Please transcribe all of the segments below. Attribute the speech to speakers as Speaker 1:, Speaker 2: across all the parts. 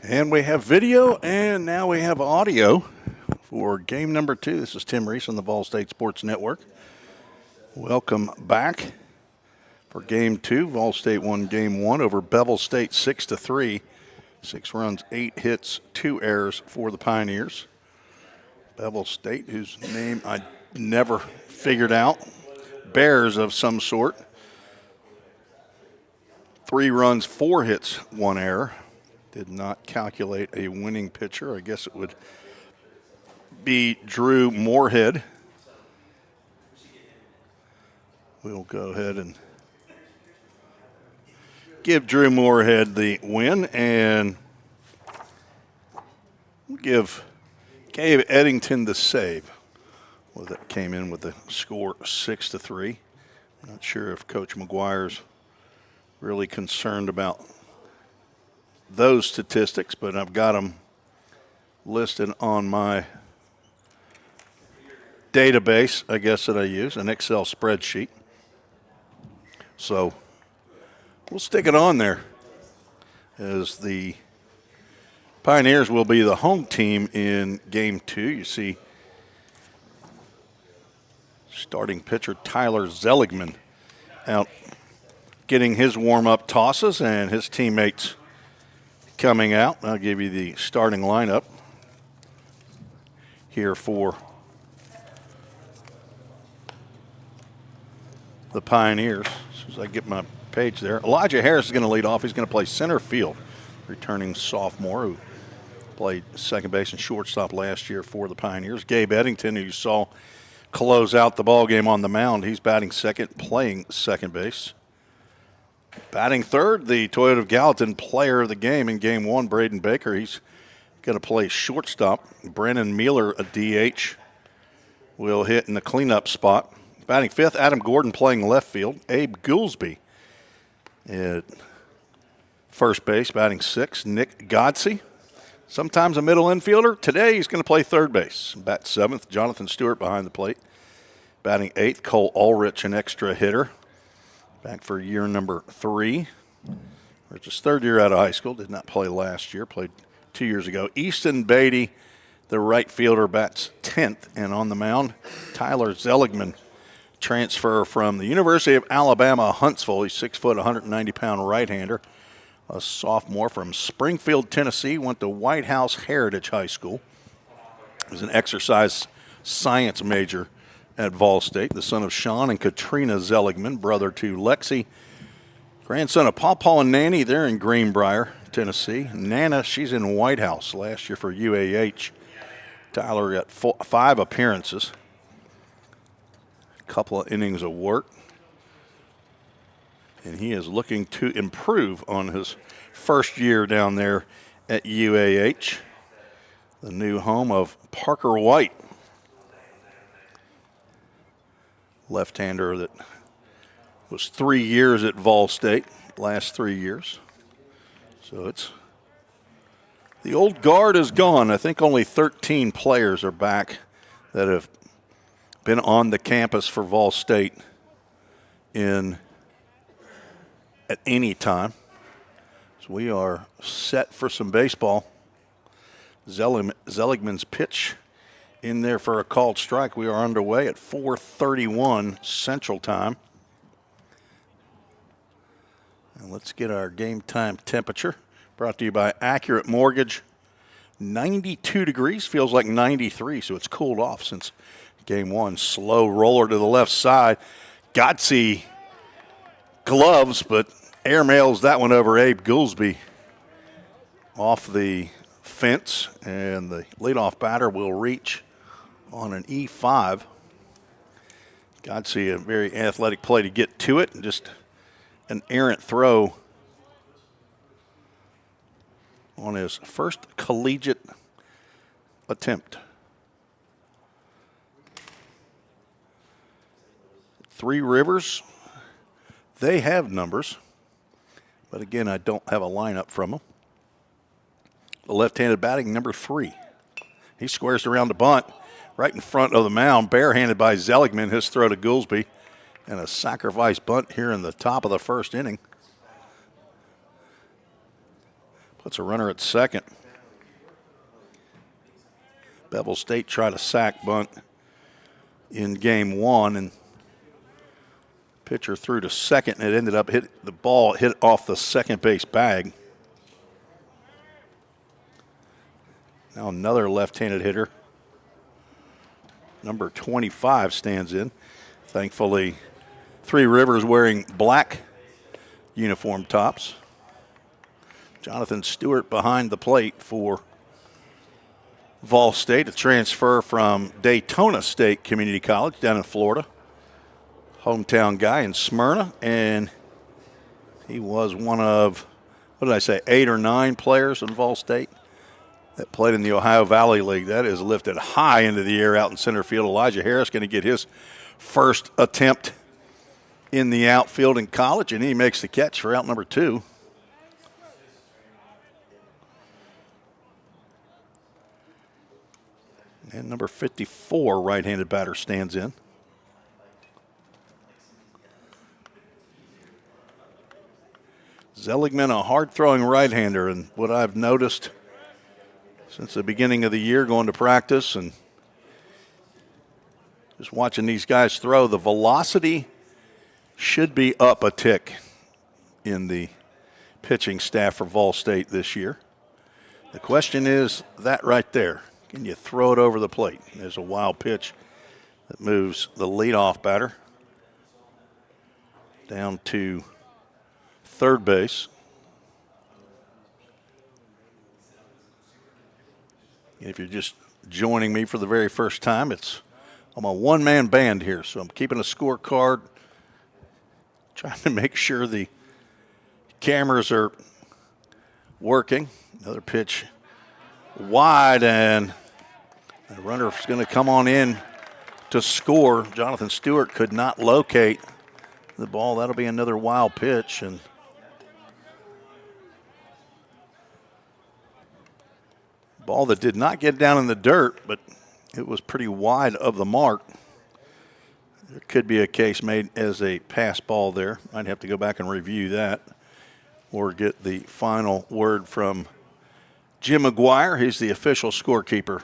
Speaker 1: And we have video, and now we have audio for game number 2. This is Tim Reese on the Vol State Sports Network. Welcome back for game 2. Vol State won game 1 over Bevel State 6-3. 6 runs, 8 hits, 2 errors for the Pioneers. Bevel State, whose name I never figured out, Bears of some sort. 3 runs, 4 hits, 1 error. Did not calculate a winning pitcher. I guess it would be Drew Moorhead. We'll go ahead and give Drew Moorhead the win, and we'll give Gabe Eddington the save. Well, that came in with the score 6-3. Not sure if Coach McGuire's really concerned about those statistics, but I've got them listed on my database, I guess, that I use, an Excel spreadsheet. So we'll stick it on there, as the Pioneers will be the home team in game 2. You see starting pitcher Tyler Zeligman out getting his warm-up tosses, and his teammates coming out. I'll give you the starting lineup here for the Pioneers. As soon as I get my page there. Elijah Harris is going to lead off. He's going to play center field. Returning sophomore who played second base and shortstop last year for the Pioneers. Gabe Eddington, who you saw close out the ball game on the mound. He's batting second, playing second base. Batting third, the Toyota of Gallatin player of the game in game 1, Braden Baker. He's going to play shortstop. Brennan Mueller, a DH, will hit in the cleanup spot. Batting fifth, Adam Gordon playing left field. Abe Goolsby at first base. Batting sixth, Nick Godsey, sometimes a middle infielder. Today he's going to play third base. Bat seventh, Jonathan Stewart behind the plate. Batting eighth, Cole Ulrich, an extra hitter. Back for year number 3. It's his third year out of high school. Did not play last year. Played 2 years ago. Easton Beatty, the right fielder, bats 10th. And on the mound, Tyler Zeligman, transfer from the University of Alabama, Huntsville. He's 6 foot, 190-pound right-hander. A sophomore from Springfield, Tennessee. Went to White House Heritage High School. He was an exercise science major at Vol State, the son of Sean and Katrina Zeligman, brother to Lexi, grandson of Paw and Nanny. They're in Greenbrier, Tennessee. Nana, she's in White House last year for UAH. Tyler got 5 appearances, a couple of innings of work, and he is looking to improve on his first year down there at UAH, the new home of Parker White, left-hander that was 3 years at Vol State, last 3 years. So it's the old guard is gone. I think only 13 players are back that have been on the campus for Vol State at any time. So we are set for some baseball. Zeligman's pitch in there for a called strike. We are underway at 4:31 Central Time. And let's get our game time temperature. Brought to you by Accurate Mortgage. 92 degrees, feels like 93, so it's cooled off since game 1. Slow roller to the left side. Godsey gloves, but airmails that one over Abe Goolsby off the fence, and the leadoff batter will reach on an E5. Godsey, a very athletic play to get to it, and just an errant throw on his first collegiate attempt. Three Rivers, they have numbers, but again, I don't have a lineup from them. The left-handed batting, number 3. He squares around the bunt right in front of the mound, barehanded by Zeligman. His throw to Goolsby, and a sacrifice bunt here in the top of the first inning. Puts a runner at second. Bevel State tried a sack bunt in game one, and pitcher threw to second, and it ended up the ball hit off the second base bag. Now another left-handed hitter. Number 25 stands in. Thankfully, Three Rivers wearing black uniform tops. Jonathan Stewart behind the plate for Vol State, a transfer from Daytona State Community College down in Florida. Hometown guy in Smyrna, and he was one of, 8 or 9 players in Vol State that played in the Ohio Valley League. That is lifted high into the air out in center field. Elijah Harris going to get his first attempt in the outfield in college, and he makes the catch for out number 2. And number 54, right-handed batter, stands in. Zeligman, a hard-throwing right-hander, and what I've noticed since the beginning of the year going to practice and just watching these guys throw, the velocity should be up a tick in the pitching staff for Vol State this year. The question is that right there. Can you throw it over the plate? There's a wild pitch that moves the leadoff batter down to third base. If you're just joining me for the very first time, I'm a one-man band here, so I'm keeping a scorecard, trying to make sure the cameras are working. Another pitch wide, and the runner is going to come on in to score. Jonathan Stewart could not locate the ball. That'll be another wild pitch, and ball that did not get down in the dirt, but it was pretty wide of the mark. There could be a case made as a pass ball there. I'd have to go back and review that or get the final word from Jim McGuire. He's the official scorekeeper,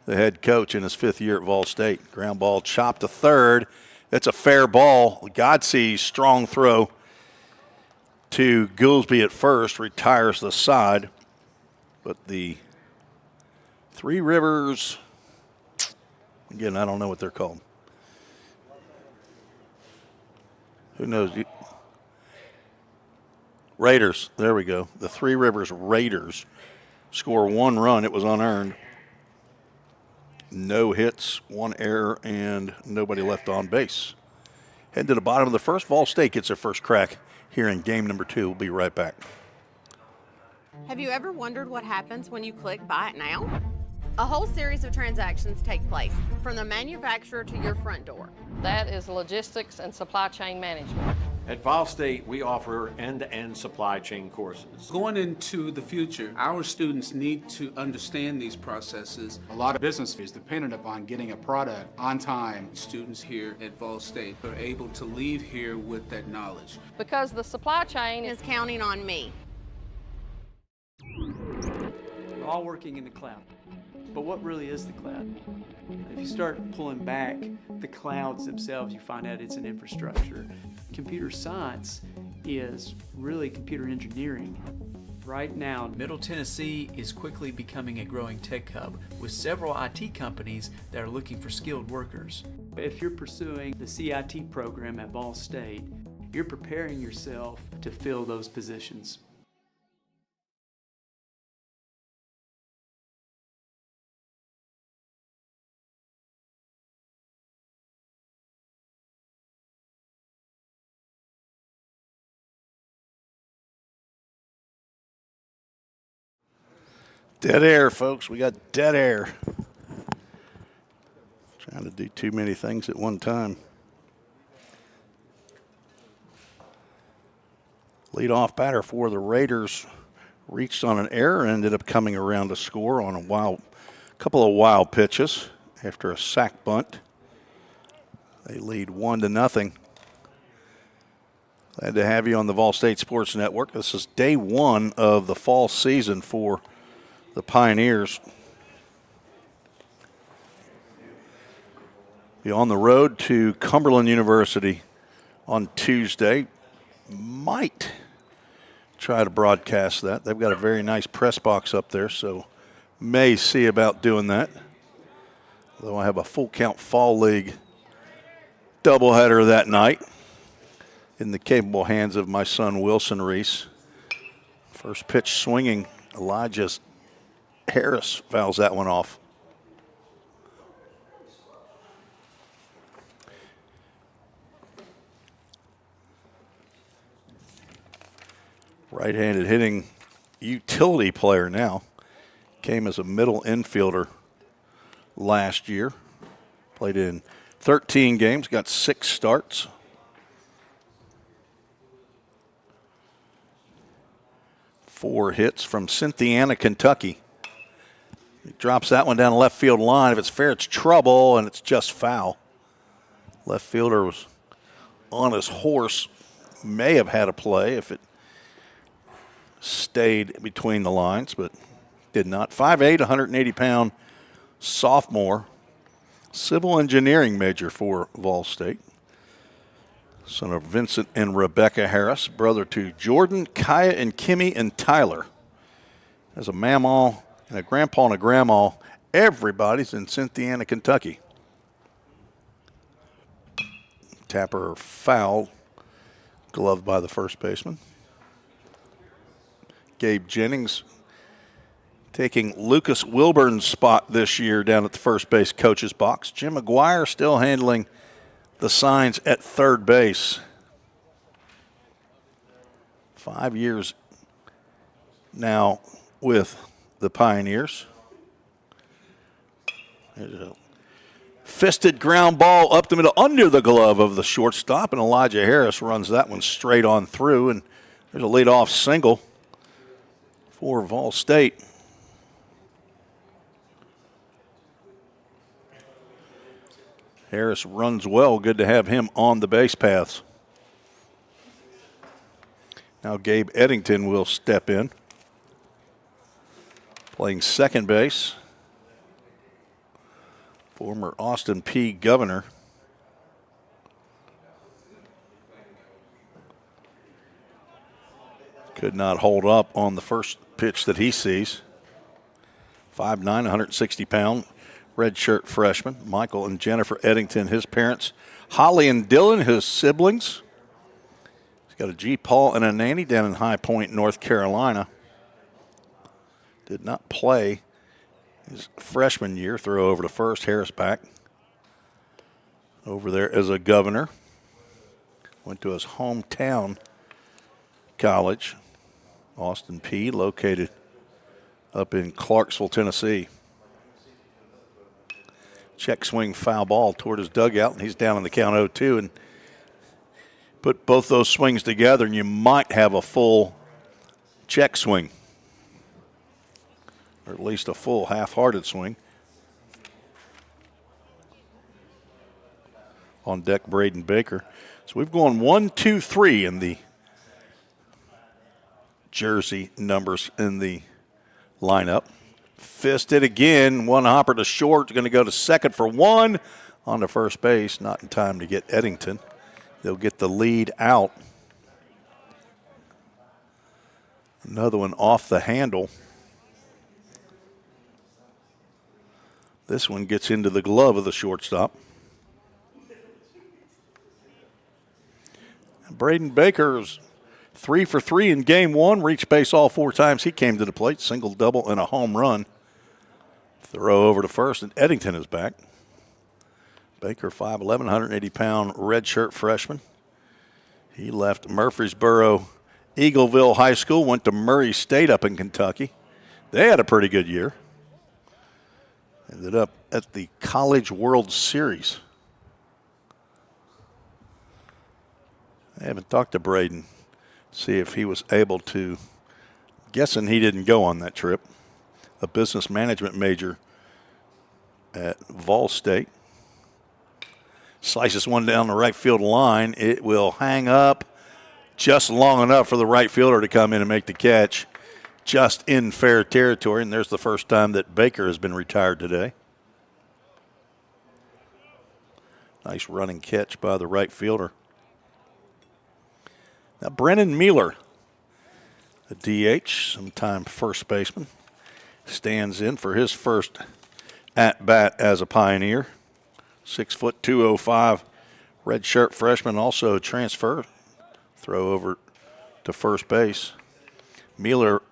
Speaker 1: the head coach in his 5th year at Vol State. Ground ball chopped to third. That's a fair ball. Godsey's strong throw to Goolsby at first retires the side, but the Three Rivers, again, I don't know what they're called. Who knows? Raiders, there we go. The Three Rivers Raiders score 1 run. It was unearned. No hits, 1 error, and nobody left on base. Head to the bottom of the first. Vol State gets their first crack here in game number 2. We'll be right back.
Speaker 2: Have you ever wondered what happens when you click Buy It Now? A whole series of transactions take place, from the manufacturer to your front door.
Speaker 3: That is logistics and supply chain management.
Speaker 4: At Vol State, we offer end-to-end supply chain courses.
Speaker 5: Going into the future, our students need to understand these processes. A lot of business is dependent upon getting a product on time. Students here at Vol State are able to leave here with that knowledge.
Speaker 3: Because the supply chain
Speaker 2: Is counting on me.
Speaker 6: We're all working in the cloud. But what really is the cloud? If you start pulling back the clouds themselves, you find out it's an infrastructure. Computer science is really computer engineering. Right now,
Speaker 7: Middle Tennessee is quickly becoming a growing tech hub with several IT companies that are looking for skilled workers.
Speaker 6: if you're pursuing the CIT program at Ball State, you're preparing yourself to fill those positions.
Speaker 1: Dead air, folks. We got dead air. Trying to do too many things at one time. Leadoff batter for the Raiders reached on an error, ended up coming around to score on a couple of wild pitches after a sac bunt. They lead 1-0. Glad to have you on the Vol State Sports Network. This is day one of the fall season for the Pioneers. Be on the road to Cumberland University on Tuesday. Might try to broadcast that. They've got a very nice press box up there, so may see about doing that. Although I have a full count fall league doubleheader that night in the capable hands of my son Wilson Reese. First pitch swinging, Elijah Harris fouls that one off. Right-handed hitting utility player now. Came as a middle infielder last year. Played in 13 games, got 6 starts. Four hits from Cynthiana, Kentucky. He drops that one down the left field line. If it's fair, it's trouble, and it's just foul. Left fielder was on his horse. May have had a play if it stayed between the lines, but did not. 5'8", 180-pound sophomore. Civil engineering major for Vol State. Son of Vincent and Rebecca Harris, brother to Jordan, Kaya, and Kimmy, and Tyler. As a mamaw and a grandpa and a grandma, everybody's in Cynthiana, Kentucky. Tapper foul, gloved by the first baseman. Gabe Jennings taking Lucas Wilburn's spot this year down at the first base coach's box. Jim McGuire still handling the signs at third base. 5 years now with the Pioneers. There's a fisted ground ball up the middle under the glove of the shortstop, and Elijah Harris runs that one straight on through, and there's a leadoff single for Vol State. Harris runs well. Good to have him on the base paths. Now Gabe Eddington will step in, playing second base. Former Austin P. Governor. Could not hold up on the first pitch that he sees. 5'9", 160-pound. Redshirt freshman. Michael and Jennifer Eddington, his parents. Holly and Dylan, his siblings. He's got a G. Paul and a nanny down in High Point, North Carolina. Did not play his freshman year. Throw over to first. Harris back. Over there as a Governor. Went to his hometown college. Austin P., located up in Clarksville, Tennessee. Check swing foul ball toward his dugout, and he's down in the count 0-2. And put both those swings together, and you might have a full check swing, or at least a full half-hearted swing. On deck, Braden Baker. So we've gone 1, 2, 3 in the jersey numbers in the lineup. Fisted again, one hopper to short, going to go to second for one. On to first base, not in time to get Eddington. They'll get the lead out. Another one off the handle. This one gets into the glove of the shortstop. Braden Baker's 3 for 3 in game one. Reached base all 4 times he came to the plate. Single, double, and a home run. Throw over to first, and Eddington is back. Baker, 5'11", 180-pound redshirt freshman. He left Murfreesboro Eagleville High School, went to Murray State up in Kentucky. They had a pretty good year. Ended up at the College World Series. I haven't talked to Braden, see if he was able to, guessing he didn't go on that trip. A business management major at Vol State. Slices one down the right field line. It will hang up just long enough for the right fielder to come in and make the catch, just in fair territory. And there's the first time that Baker has been retired today. Nice running catch by the right fielder. Now, Brennan Mueller, the DH, sometime first baseman, stands in for his first at-bat as a Pioneer. 6', 205", redshirt freshman, also transfer. Throw over to first base. Mueller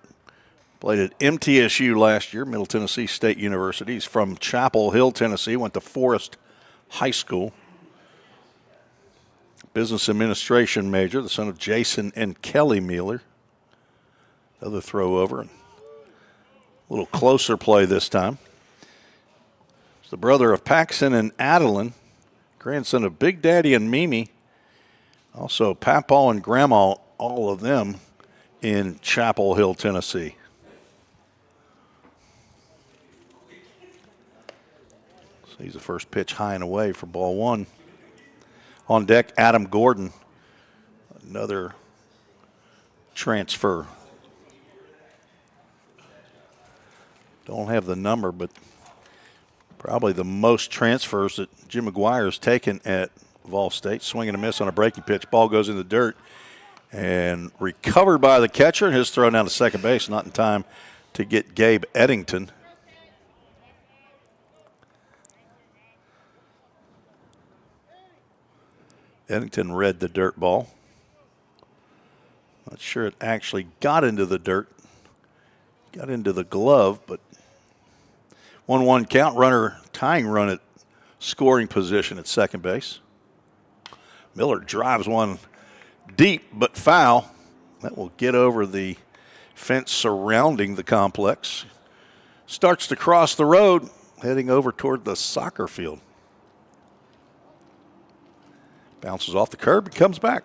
Speaker 1: played at MTSU last year, Middle Tennessee State University. He's from Chapel Hill, Tennessee, went to Forest High School. Business administration major, the son of Jason and Kelly Mueller. Another throw over. A little closer play this time. It's the brother of Paxton and Adeline, grandson of Big Daddy and Mimi. Also, Papaw and Grandma, all of them in Chapel Hill, Tennessee. So he's the first pitch high and away for ball one. On deck, Adam Gordon, another transfer. Don't have the number, but probably the most transfers that Jim McGuire has taken at Vol State. Swing and a miss on a breaking pitch. Ball goes in the dirt and recovered by the catcher. His throw down to second base, not in time to get Gabe Eddington. Eddington read the dirt ball. Not sure it actually got into the dirt. Got into the glove, but 1-1 count. Runner tying run at scoring position at second base. Miller drives one deep but foul. That will get over the fence surrounding the complex. Starts to cross the road, heading over toward the soccer field. Bounces off the curb and comes back.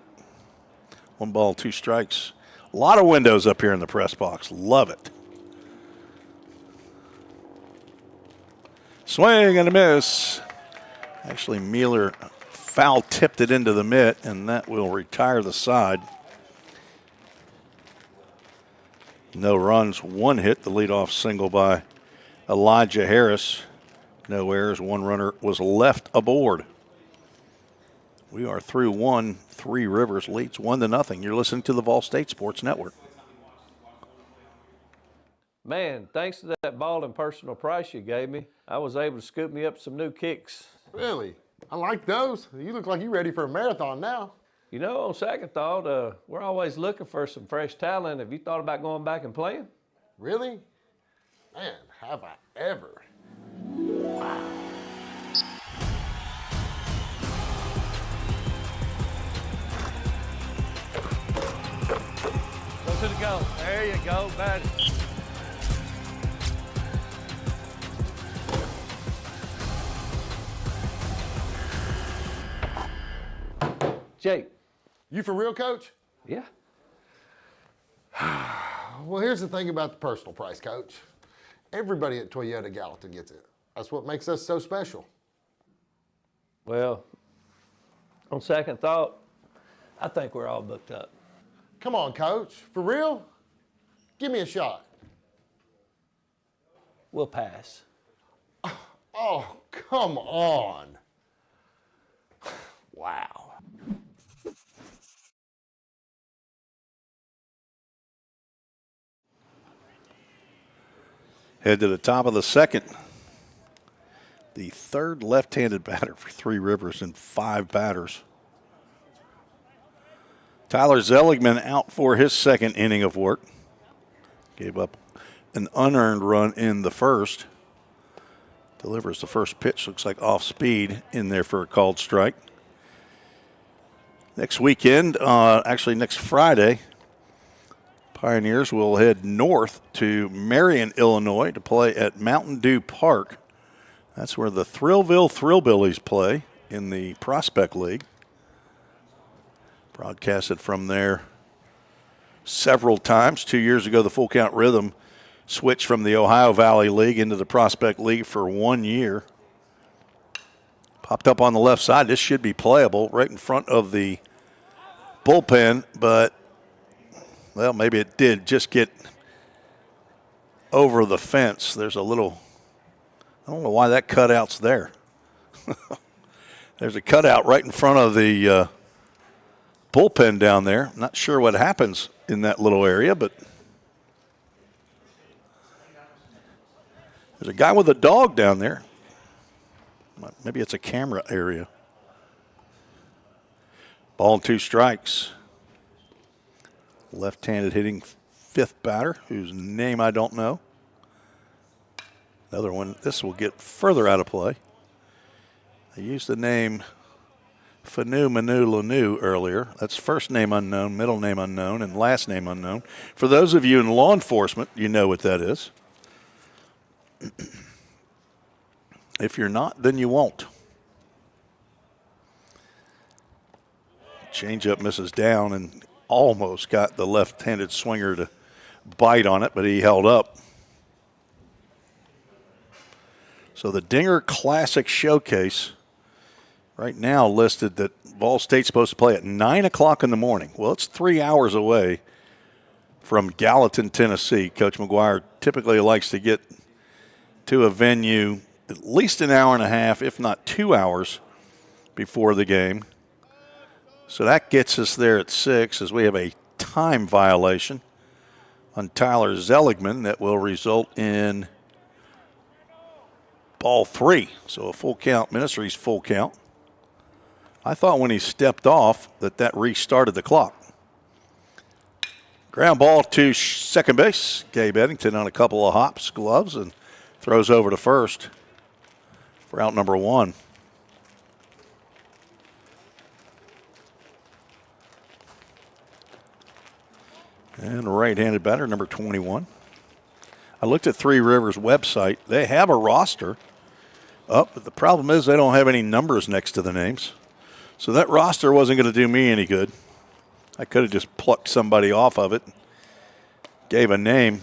Speaker 1: 1 ball, 2 strikes. A lot of windows up here in the press box. Love it. Swing and a miss. Actually, Mueller foul tipped it into the mitt, and that will retire the side. No runs, 1 hit, the leadoff single by Elijah Harris. No errors, 1 runner was left aboard. We are through 1. Three Rivers leads 1-0. You're listening to the Vol State Sports Network.
Speaker 8: Man, thanks to that ball and personal price you gave me, I was able to scoop me up some new kicks.
Speaker 9: Really? I like those. You look like you're ready for a marathon now.
Speaker 8: You know, on second thought, we're always looking for some fresh talent. Have you thought about going back and playing?
Speaker 9: Really? Man, have I ever. Wow.
Speaker 8: Go to the goal. There you go, buddy. Jake.
Speaker 9: You for real, Coach?
Speaker 8: Yeah.
Speaker 9: Well, here's the thing about the personal price, Coach. Everybody at Toyota Gallatin gets it. That's what makes us so special.
Speaker 8: Well, on second thought, I think we're all booked up.
Speaker 9: Come on, Coach. For real? Give me a shot.
Speaker 8: We'll pass.
Speaker 9: Oh, come on. Wow.
Speaker 1: Head to the top of the second. The third left-handed batter for Three Rivers in 5 batters. Tyler Zeligman out for his second inning of work. Gave up an unearned run in the first. Delivers the first pitch, looks like off speed in there for a called strike. Next weekend, actually next Friday, Pioneers will head north to Marion, Illinois to play at Mountain Dew Park. That's where the Thrillville Thrillbillies play in the Prospect League. Broadcasted from there several times. 2 years ago, the Full Count Rhythm switched from the Ohio Valley League into the Prospect League for 1 year. Popped up on the left side. This should be playable right in front of the bullpen, but, well, maybe it did just get over the fence. There's a little, I don't know why that cutout's there. There's a cutout right in front of the bullpen down there. Not sure what happens in that little area, but there's a guy with a dog down there. Maybe it's a camera area. Ball and 2 strikes. Left-handed hitting fifth batter, whose name I don't know. Another one. This will get further out of play. I used the name Fanu Manu Lanu earlier. That's first name unknown, middle name unknown, and last name unknown. For those of you in law enforcement, you know what that is. If you're not, then you won't. Changeup misses down and almost got the left-handed swinger to bite on it, but he held up. So the Dinger Classic Showcase right now listed that Ball State's supposed to play at 9 o'clock in the morning. Well, it's 3 hours away from Gallatin, Tennessee. Coach McGuire typically likes to get to a venue at least an hour and a half, if not 2 hours before the game. So that gets us there at 6 as we have a time violation on Tyler Zeligman that will result in ball 3. So a full count, Ministry's full count. I thought when he stepped off that restarted the clock. Ground ball to second base. Gabe Eddington on a couple of hops, gloves, and throws over to first for out number 1. And right-handed batter, number 21. I looked at Three Rivers' website. They have a roster up, but the problem is they don't have any numbers next to the names. So that roster wasn't going to do me any good. I could have just plucked somebody off of it, gave a name.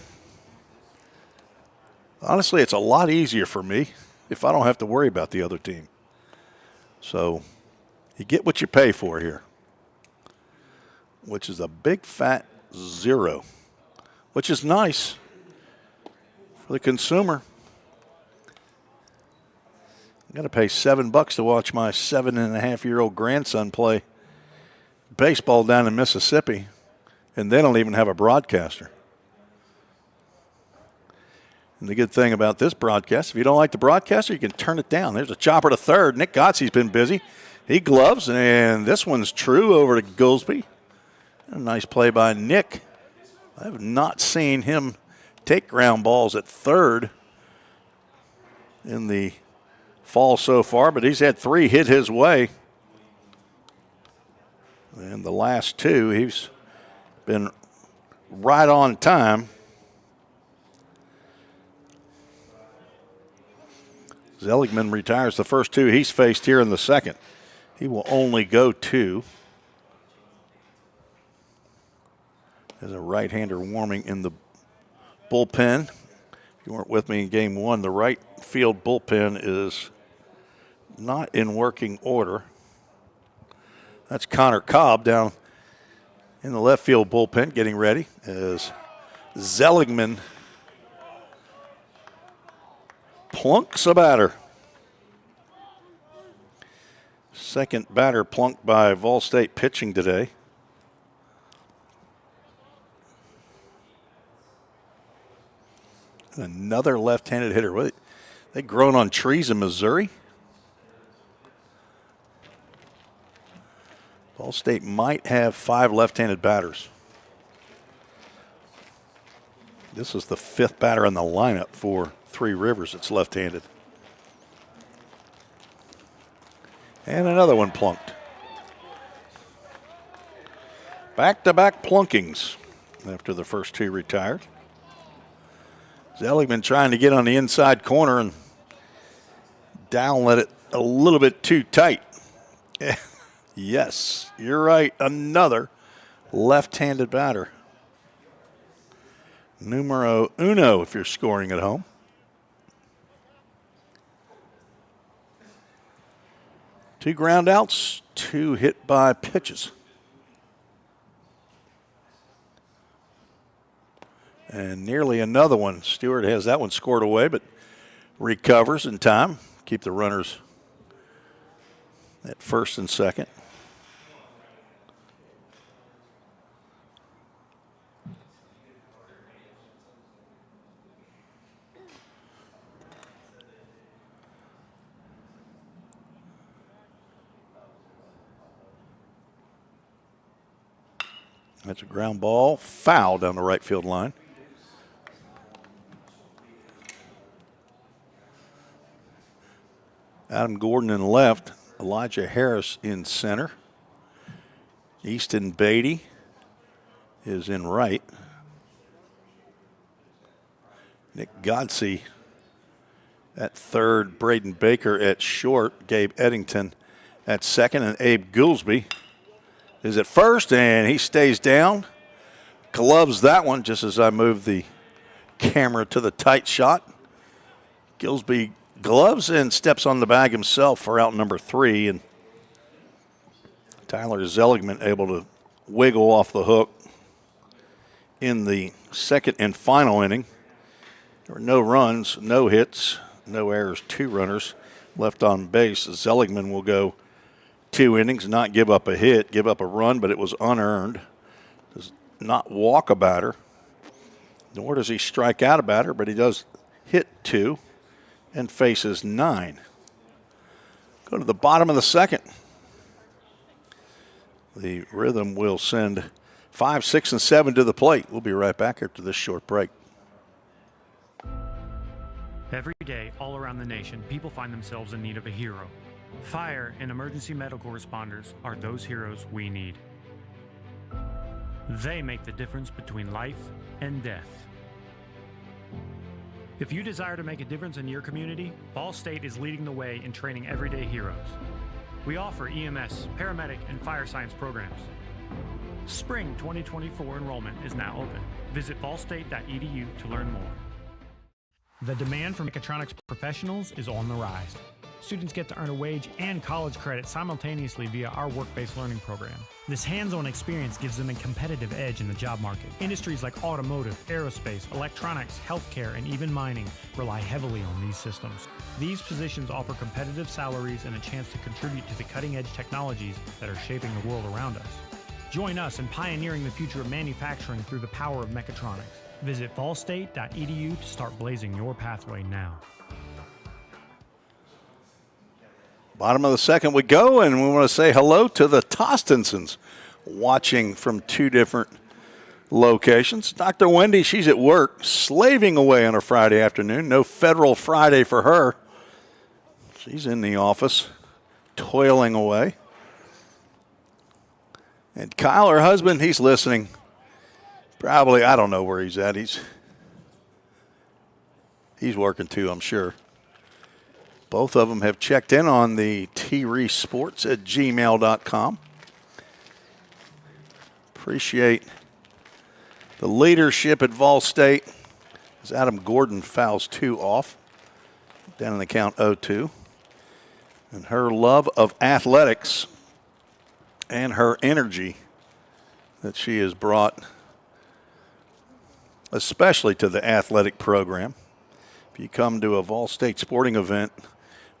Speaker 1: Honestly, it's a lot easier for me if I don't have to worry about the other team. So you get what you pay for here, which is a big fat 0, which is nice for the consumer. I'm going to pay $7 to watch my 7.5-year-old grandson play baseball down in Mississippi, and they don't even have a broadcaster. And the good thing about this broadcast, if you don't like the broadcaster, you can turn it down. There's a chopper to third. Nick Gottes's been busy. He gloves, and this one's true over to Goolsby. A nice play by Nick. I have not seen him take ground balls at third in the fall so far, but he's had 3 hit his way. And the last 2, he's been right on time. Zeligman retires the first 2 he's faced here in the second. He will only go 2. There's a right-hander warming in the bullpen. If you weren't with me in game 1, the right field bullpen is not in working order. That's Connor Cobb down in the left field bullpen getting ready as Zeligman plunks a batter. Second batter plunked by Vol State pitching today. Another left-handed hitter. They grown on trees in Missouri. Ball State might have 5 left-handed batters. This is the 5th batter in the lineup for Three Rivers. It's left-handed. And another one plunked. Back-to-back plunkings after the first 2 retired. Zeligman trying to get on the inside corner and down let it a little bit too tight. Yes, you're right. Another left-handed batter. Numero uno if you're scoring at home. Two ground outs, 2 hit by pitches. and nearly another one. Stewart has that one scored away, but recovers in time. Keep the runners at first and second. That's a ground ball, foul down the right field line. Adam Gordon in left, Elijah Harris in center. Easton Beatty is in right. Nick Godsey at third, Braden Baker at short, Gabe Eddington at second, and Abe Goolsby is at first, and he stays down. Gloves that one just as I move the camera to the tight shot. Goolsby gloves and steps on the bag himself for out number 3, and Tyler Zeligman able to wiggle off the hook in the second and final inning. There were no runs, no hits, no errors, 2 runners left on base. Zeligman will go 2 innings, not give up a hit, give up a run, but it was unearned. Does not walk a batter, nor does he strike out a batter, but he does hit 2 and faces 9. Go to the bottom of the second. The Rhythm will send 5, 6, and 7 to the plate. We'll be right back after this short break.
Speaker 10: Every day, all around the nation, people find themselves in need of a hero. Fire and emergency medical responders are those heroes we need. They make the difference between life and death. If you desire to make a difference in your community, Ball State is leading the way in training everyday heroes. We offer EMS, paramedic, and fire science programs. Spring 2024 enrollment is now open. Visit ballstate.edu to learn more. The demand for mechatronics professionals is on the rise. Students get to earn a wage and college credit simultaneously via our work-based learning program. This hands-on experience gives them a competitive edge in the job market. Industries like automotive, aerospace, electronics, healthcare, and even mining rely heavily on these systems. These positions offer competitive salaries and a chance to contribute to the cutting-edge technologies that are shaping the world around us. Join us in pioneering the future of manufacturing through the power of mechatronics. Visit ballstate.edu to start blazing your pathway now.
Speaker 1: Bottom of the second we go, and we want to say hello to the Tostensons watching from 2 different locations. Dr. Wendy, she's at work, slaving away on a Friday afternoon. No federal Friday for her. She's in the office, toiling away. And Kyle, her husband, he's listening. Probably, I don't know where he's at. He's working too, I'm sure. Both of them have checked in on the treesports@gmail.com. Appreciate the leadership at Vol State as Adam Gordon fouls 2 off. Down in the count 0-2. And her love of athletics and her energy that she has brought, especially to the athletic program. If you come to a Vol State sporting event,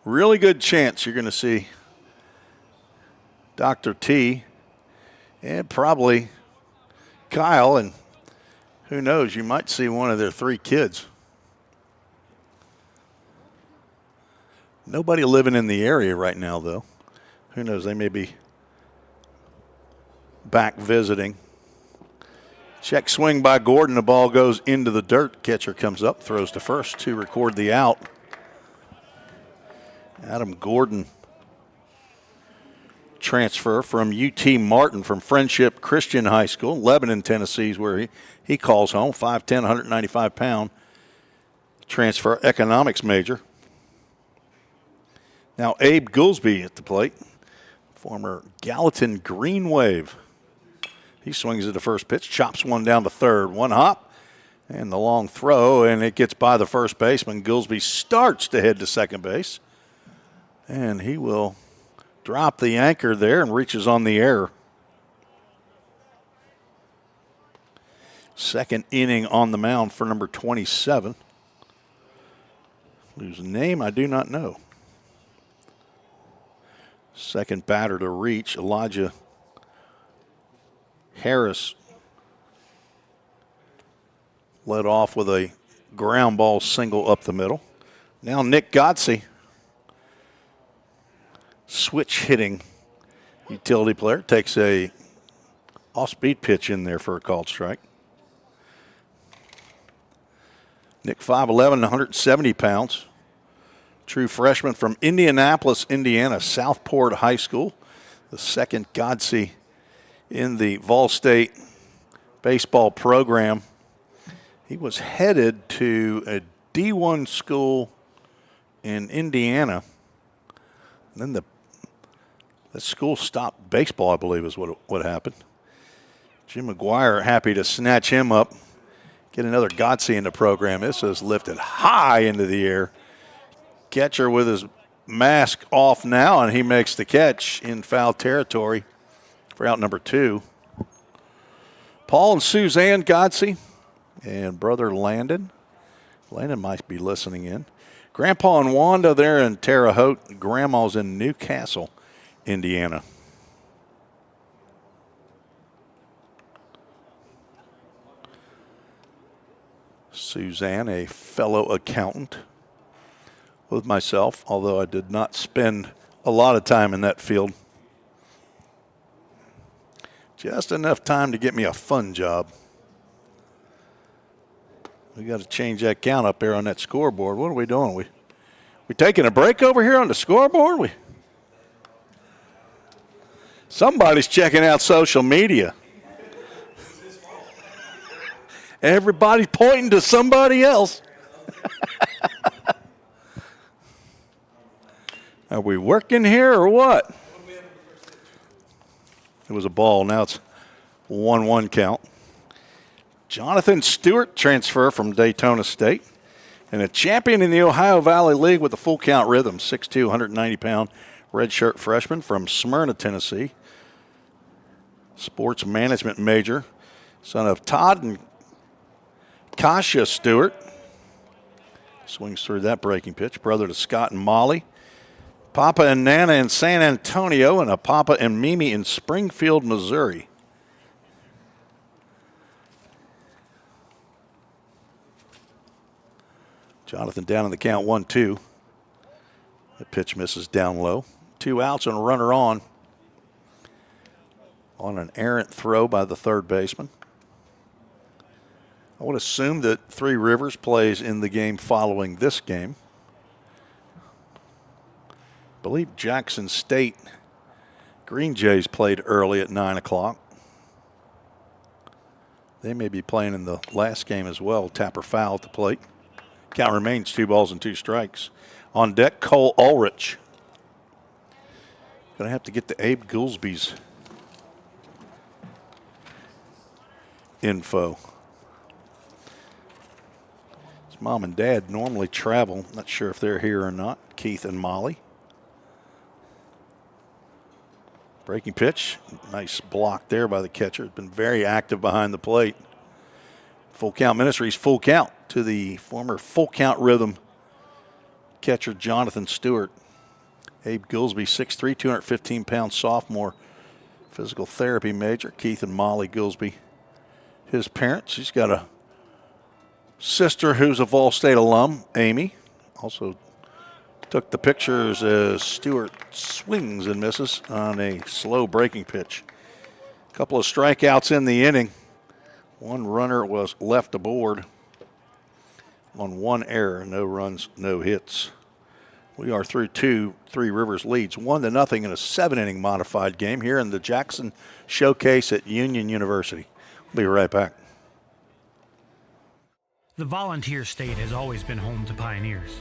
Speaker 1: really good chance you're going to see Dr. T and probably Kyle, and who knows, you might see one of their 3 kids. Nobody living in the area right now, though. Who knows, they may be back visiting. Check swing by Gordon. The ball goes into the dirt. Catcher comes up, throws to first to record the out. Adam Gordon, transfer from UT Martin from Friendship Christian High School, Lebanon, Tennessee is where he calls home. 5'10", 195-pound transfer economics major. Now Abe Goolsby at the plate, former Gallatin Green Wave. He swings at the first pitch, chops one down to third. 1 hop and the long throw, and it gets by the first baseman. Goolsby starts to head to second base, and he will drop the anchor there and reaches on the error. Second inning on the mound for number 27, whose name I do not know. Second batter to reach, Elijah Harris led off with a ground ball single up the middle. Now Nick Godsey, switch hitting utility player, takes a off-speed pitch in there for a called strike. Nick 5'11", 170 pounds. True freshman from Indianapolis, Indiana, Southport High School. The second Godsey in the Vol State baseball program. He was headed to a D1 school in Indiana. And then the school stopped baseball, I believe, is what happened. Jim McGuire happy to snatch him up, get another Godsey in the program. This is lifted high into the air. Catcher with his mask off now, and he makes the catch in foul territory for out number 2. Paul and Suzanne Godsey and brother Landon. Landon might be listening in. Grandpa and Wanda there in Terre Haute. Grandma's in Newcastle, Indiana. Suzanne, a fellow accountant with myself, although I did not spend a lot of time in that field. Just enough time to get me a fun job. We got to change that count up there on that scoreboard. What are we doing? We taking a break over here on the scoreboard? Somebody's checking out social media. Everybody's pointing to somebody else. Are we working here or what? It was a ball. Now it's 1-1 count. Jonathan Stewart, transfer from Daytona State, and a champion in the Ohio Valley League with a full count rhythm, 6'2", 190-pound redshirt freshman from Smyrna, Tennessee. Sports management major, son of Todd and Kasha Stewart. Swings through that breaking pitch. Brother to Scott and Molly. Papa and Nana in San Antonio, and a Papa and Mimi in Springfield, Missouri. Jonathan down in the count, 1-2. The pitch misses down low. 2 outs and a runner on an errant throw by the third baseman. I would assume that Three Rivers plays in the game following this game. I believe Jackson State Green Jays played early at 9 o'clock. They may be playing in the last game as well. Tapper foul at the plate. Count remains 2 balls and 2 strikes. On deck, Cole Ulrich. Going to have to get to Abe Goolsby's info. His mom and dad normally travel. Not sure if they're here or not. Keith and Molly. Breaking pitch. Nice block there by the catcher. Has been very active behind the plate. Full count Ministries, full count to the former full count rhythm catcher Jonathan Stewart. Abe Goolsby, 6'3", 215-pound sophomore physical therapy major. Keith and Molly Goolsby, his parents. He's got a sister who's a Vol State alum, Amy. Also took the pictures as Stewart swings and misses on a slow breaking pitch. A couple of strikeouts in the inning. 1 runner was left aboard on 1 error. No runs, no hits. We are through 2 Three Rivers leads, 1-0 in a 7-inning modified game here in the Jackson Showcase at Union University. We'll be right back.
Speaker 10: The Volunteer State has always been home to pioneers.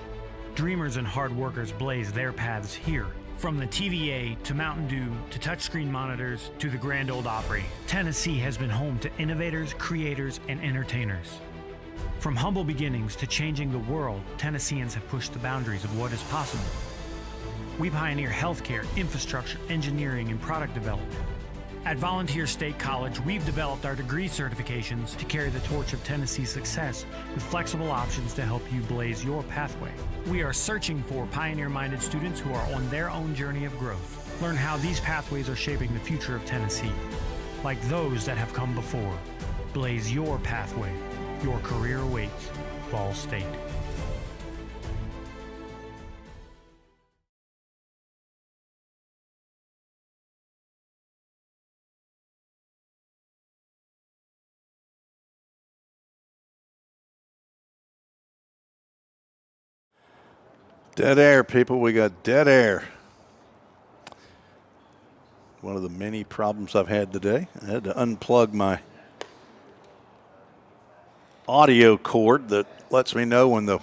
Speaker 10: Dreamers and hard workers blaze their paths here. From the TVA to Mountain Dew to touchscreen monitors to the Grand Ole Opry, Tennessee has been home to innovators, creators, and entertainers. From humble beginnings to changing the world, Tennesseans have pushed the boundaries of what is possible. We pioneer healthcare, infrastructure, engineering, and product development. At Volunteer State College, we've developed our degree certifications to carry the torch of Tennessee's success with flexible options to help you blaze your pathway. We are searching for pioneer-minded students who are on their own journey of growth. Learn how these pathways are shaping the future of Tennessee. Like those that have come before, blaze your pathway. Your career awaits. Vol State.
Speaker 1: Dead air, people. We got dead air. One of the many problems I've had today. I had to unplug my audio cord that lets me know when the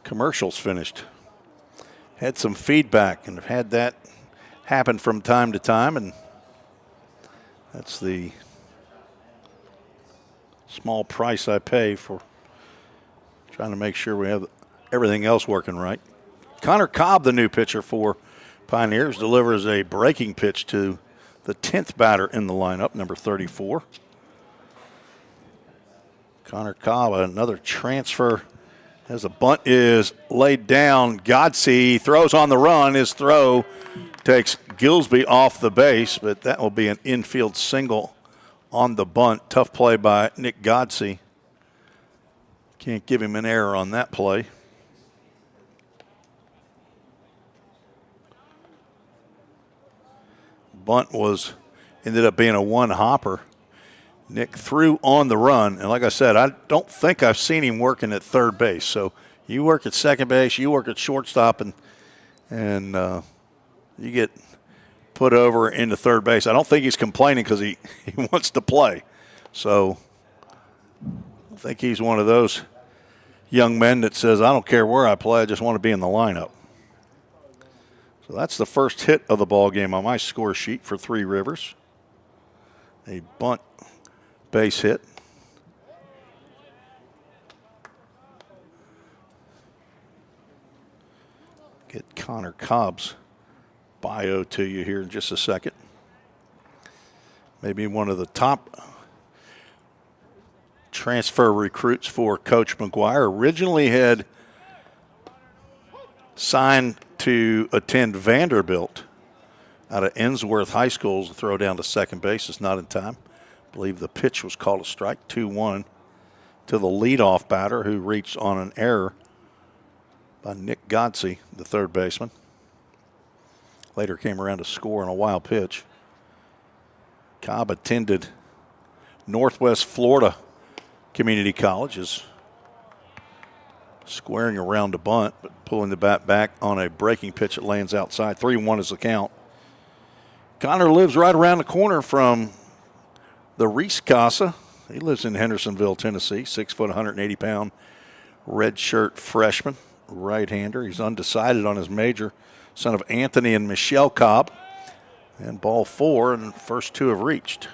Speaker 1: commercial's finished. Had some feedback and have had that happen from time to time, and that's the small price I pay for trying to make sure we have everything else working right. Connor Cobb, the new pitcher for Pioneers, delivers a breaking pitch to the 10th batter in the lineup, number 34. Connor Cobb, another transfer, as a bunt is laid down. Godsey throws on the run. His throw takes Gillsby off the base, but that will be an infield single on the bunt. Tough play by Nick Godsey. Can't give him an error on that play. Bunt ended up being a one-hopper. Nick threw on the run, and like I said, I don't think I've seen him working at third base. So you work at second base, you work at shortstop, and you get put over into third base. I don't think he's complaining because he wants to play. So I think he's one of those young men that says, I don't care where I play, I just want to be in the lineup. So that's the first hit of the ball game on my score sheet for Three Rivers. A bunt base hit. Get Connor Cobb's bio to you here in just a second. Maybe one of the top transfer recruits for Coach McGuire. Originally had signed to attend Vanderbilt out of Ensworth High School to throw down to second base. It's not in time. I believe the pitch was called a strike, 2-1 to the leadoff batter who reached on an error by Nick Godsey, the third baseman. Later came around to score on a wild pitch. Cobb attended Northwest Florida Community College, is squaring around a bunt, but pulling the bat back on a breaking pitch that lands outside. 3-1 is the count. Connor lives right around the corner from the Reese Casa. He lives in Hendersonville, Tennessee. 6 foot, 180 pound, red shirt freshman, right-hander. He's undecided on his major, son of Anthony and Michelle Cobb. And ball 4, and first 2 have reached.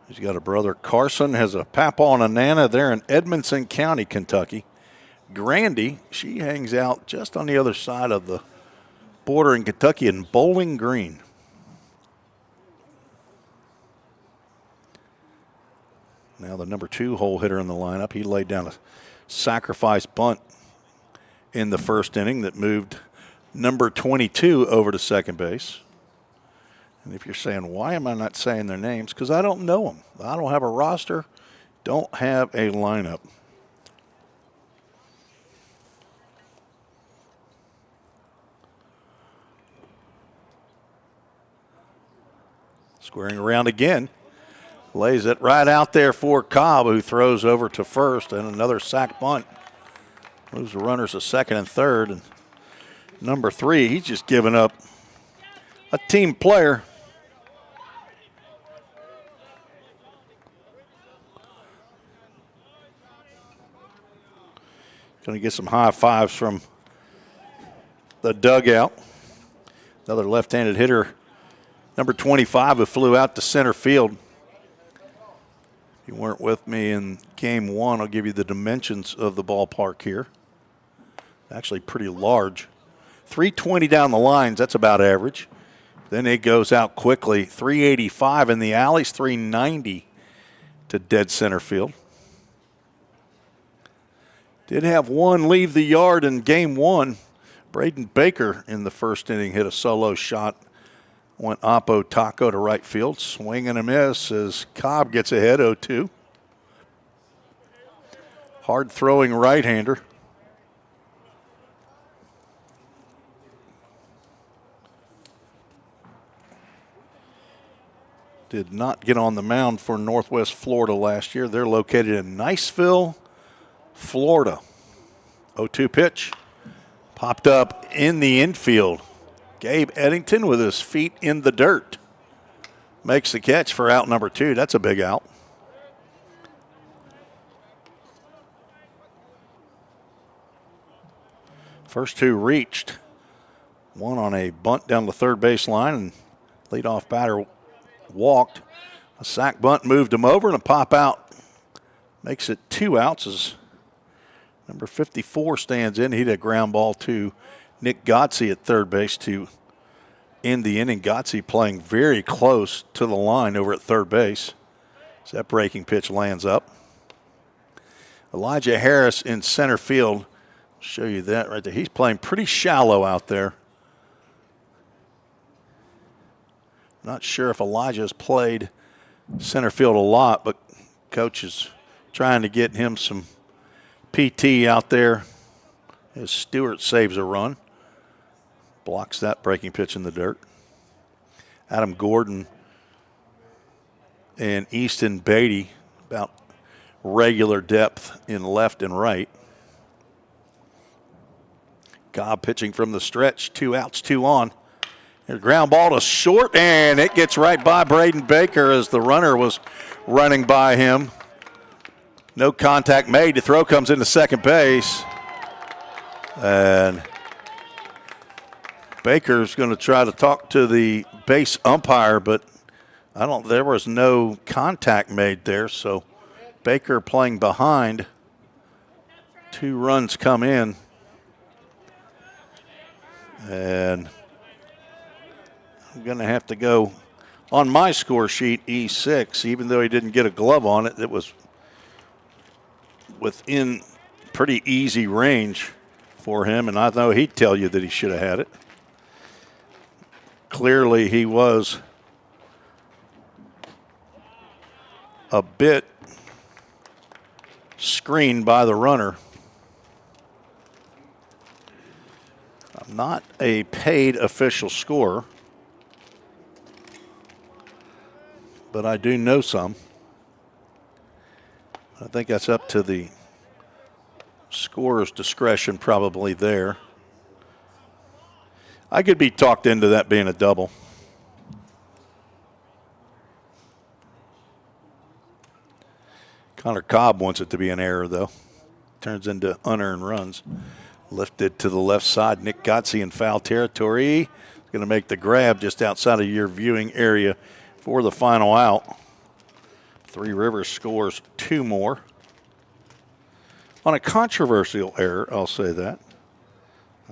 Speaker 1: He's got a brother, Carson, has a papa and a nana there in Edmonson County, Kentucky. Grandy, she hangs out just on the other side of the border in Kentucky in Bowling Green. Now the number 2 hole hitter in the lineup. He laid down a sacrifice bunt in the first inning that moved number 22 over to second base. And if you're saying, why am I not saying their names? Because I don't know them. I don't have a roster, don't have a lineup. Squaring around again. Lays it right out there for Cobb, who throws over to first, and another sack bunt. Moves the runners to second and third. And number 3, he's just given up a team player. Going to get some high fives from the dugout. Another left-handed hitter, number 25, who flew out to center field. If you weren't with me in game 1, I'll give you the dimensions of the ballpark here. Actually pretty large. 320 down the lines, that's about average. Then it goes out quickly. 385 in the alleys, 390 to dead center field. Did have one leave the yard in game one. Braden Baker in the first inning hit a solo shot. Went oppo taco to right field. Swing and a miss as Cobb gets ahead 0-2. Hard throwing right-hander. Did not get on the mound for Northwest Florida last year. They're located in Niceville, Florida. 0-2 pitch. Popped up in the infield. Gabe Eddington with his feet in the dirt. Makes the catch for out number 2. That's a big out. First 2 reached. One on a bunt down the third base line, and leadoff batter walked. A sac bunt moved him over, and a pop out makes it 2 outs as number 54 stands in. He hit a ground ball to Nick Gotze at third base to end the inning. Gotze playing very close to the line over at third base. So that breaking pitch lands up. Elijah Harris in center field. I'll show you that right there. He's playing pretty shallow out there. Not sure if Elijah's played center field a lot, but coach is trying to get him some PT out there as Stewart saves a run. Blocks that breaking pitch in the dirt. Adam Gordon and Easton Beatty about regular depth in left and right. Cobb pitching from the stretch. 2 outs, 2 on. A ground ball to short, and it gets right by Braden Baker as the runner was running by him. No contact made. The throw comes into second base. And Baker's going to try to talk to the base umpire, but there was no contact made there. So Baker playing behind. 2 runs come in. And I'm going to have to go on my score sheet E6, even though he didn't get a glove on it. It was within pretty easy range for him, and I know he'd tell you that he should have had it. Clearly he was a bit screened by the runner. I'm not a paid official scorer, but I do know some. I think that's up to the scorer's discretion probably there. I could be talked into that being a double. Connor Cobb wants it to be an error, though. Turns into unearned runs. Lifted to the left side. Nick Gotze in foul territory. He's going to make the grab just outside of your viewing area for the final out. Three Rivers scores 2 more. On a controversial error, I'll say that.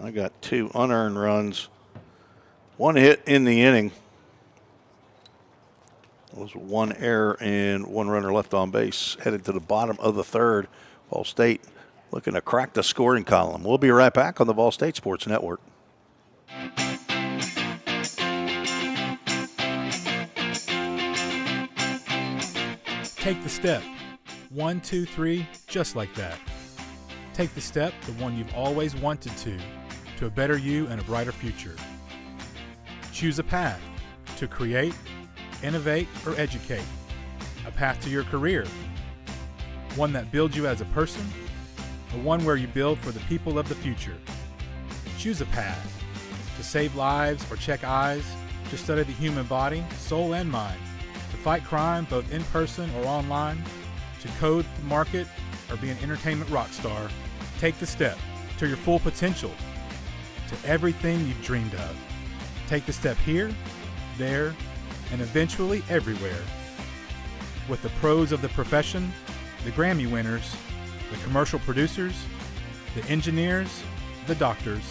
Speaker 1: I got 2 unearned runs. 1 hit in the inning. It was 1 error and 1 runner left on base. Headed to the bottom of the third. Ball State looking to crack the scoring column. We'll be right back on the Ball State Sports Network.
Speaker 11: Take the step. 1, 2, 3, just like that. Take the step, the one you've always wanted to a better you and a brighter future. Choose a path to create, innovate, or educate. A path to your career. One that builds you as a person, or one where you build for the people of the future. Choose a path to save lives or check eyes, to study the human body, soul, and mind, to fight crime both in person or online, to code, market, or be an entertainment rock star. Take the step to your full potential, to everything you've dreamed of. Take the step here, there, and eventually everywhere. With the pros of the profession, the Grammy winners, the commercial producers, the engineers, the doctors.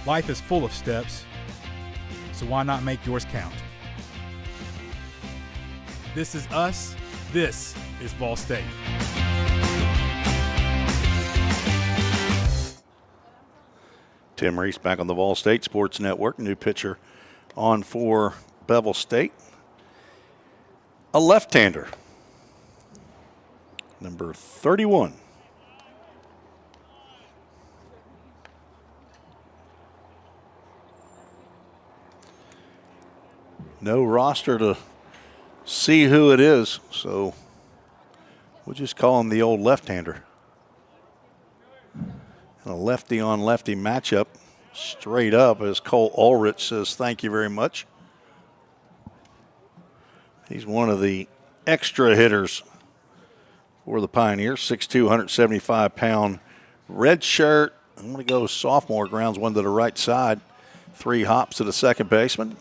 Speaker 11: Life is full of steps, so why not make yours count? This is us. This is Ball State.
Speaker 1: Tim Reese back on the Ball State Sports Network. New pitcher on for Bevel State. A left-hander, number 31. No roster to see who it is, so we'll just call him the old left-hander. And a lefty-on-lefty matchup straight up as Cole Ulrich says thank you very much. He's one of the extra hitters for the Pioneers, 6'2", 175-pound red shirt. I'm going to go sophomore, grounds one to the right side. 3 hops to the second baseman.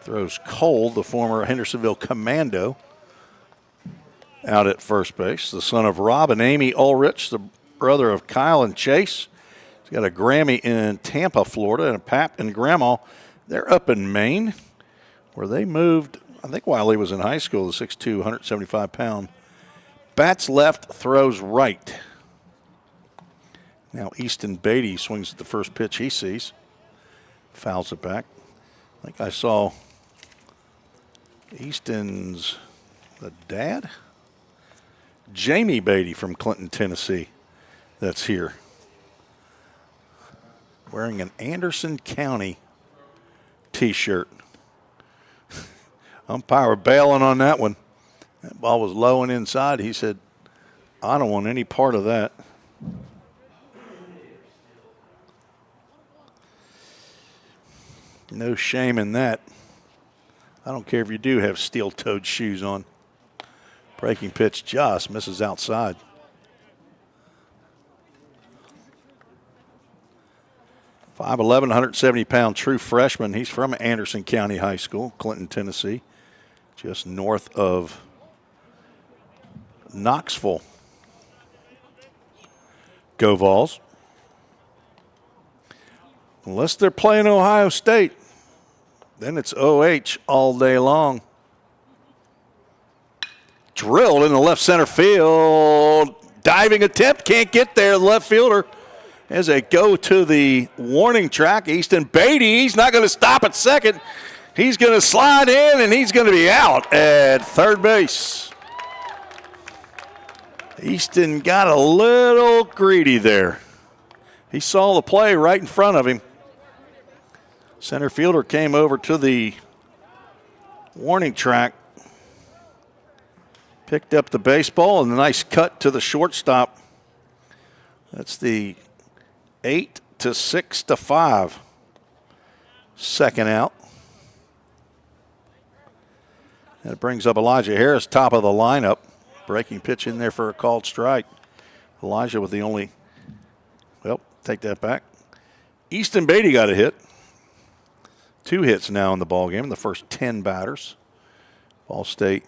Speaker 1: Throws Cole, the former Hendersonville Commando, out at first base. The son of Rob and Amy Ulrich, the brother of Kyle and Chase. He's got a Grammy in Tampa, Florida, and a Pap and Grandma. They're up in Maine, where they moved, I think, while he was in high school, the 6'2", 175-pound. Bats left, throws right. Now Easton Beatty swings at the first pitch he sees. Fouls it back. I think I saw Easton's the dad? Jamie Beatty from Clinton, Tennessee, that's here. Wearing an Anderson County t-shirt. Umpire bailing on that one. That ball was low and inside. He said, I don't want any part of that. No shame in that. I don't care if you do have steel-toed shoes on. Breaking pitch just misses outside. .5'11", 170-pound true freshman. He's from Anderson County High School, Clinton, Tennessee, just north of Knoxville. Go Vols. Unless they're playing Ohio State, then it's OH all day long. Drilled in the left center field. Diving attempt, can't get there. The left fielder as they go to the warning track. Easton Beatty, he's not going to stop at second. He's going to slide in, and he's going to be out at third base. Easton got a little greedy there. He saw the play right in front of him. Center fielder came over to the warning track, picked up the baseball, and a nice cut to the shortstop. That's the 8 to 6 to 5. Second out. And it brings up Elijah Harris, top of the lineup. Breaking pitch in there for a called strike. Elijah with the only, well, take that back. Easton Beatty got a hit. 2 hits now in the ballgame, the first 10 batters. Ball State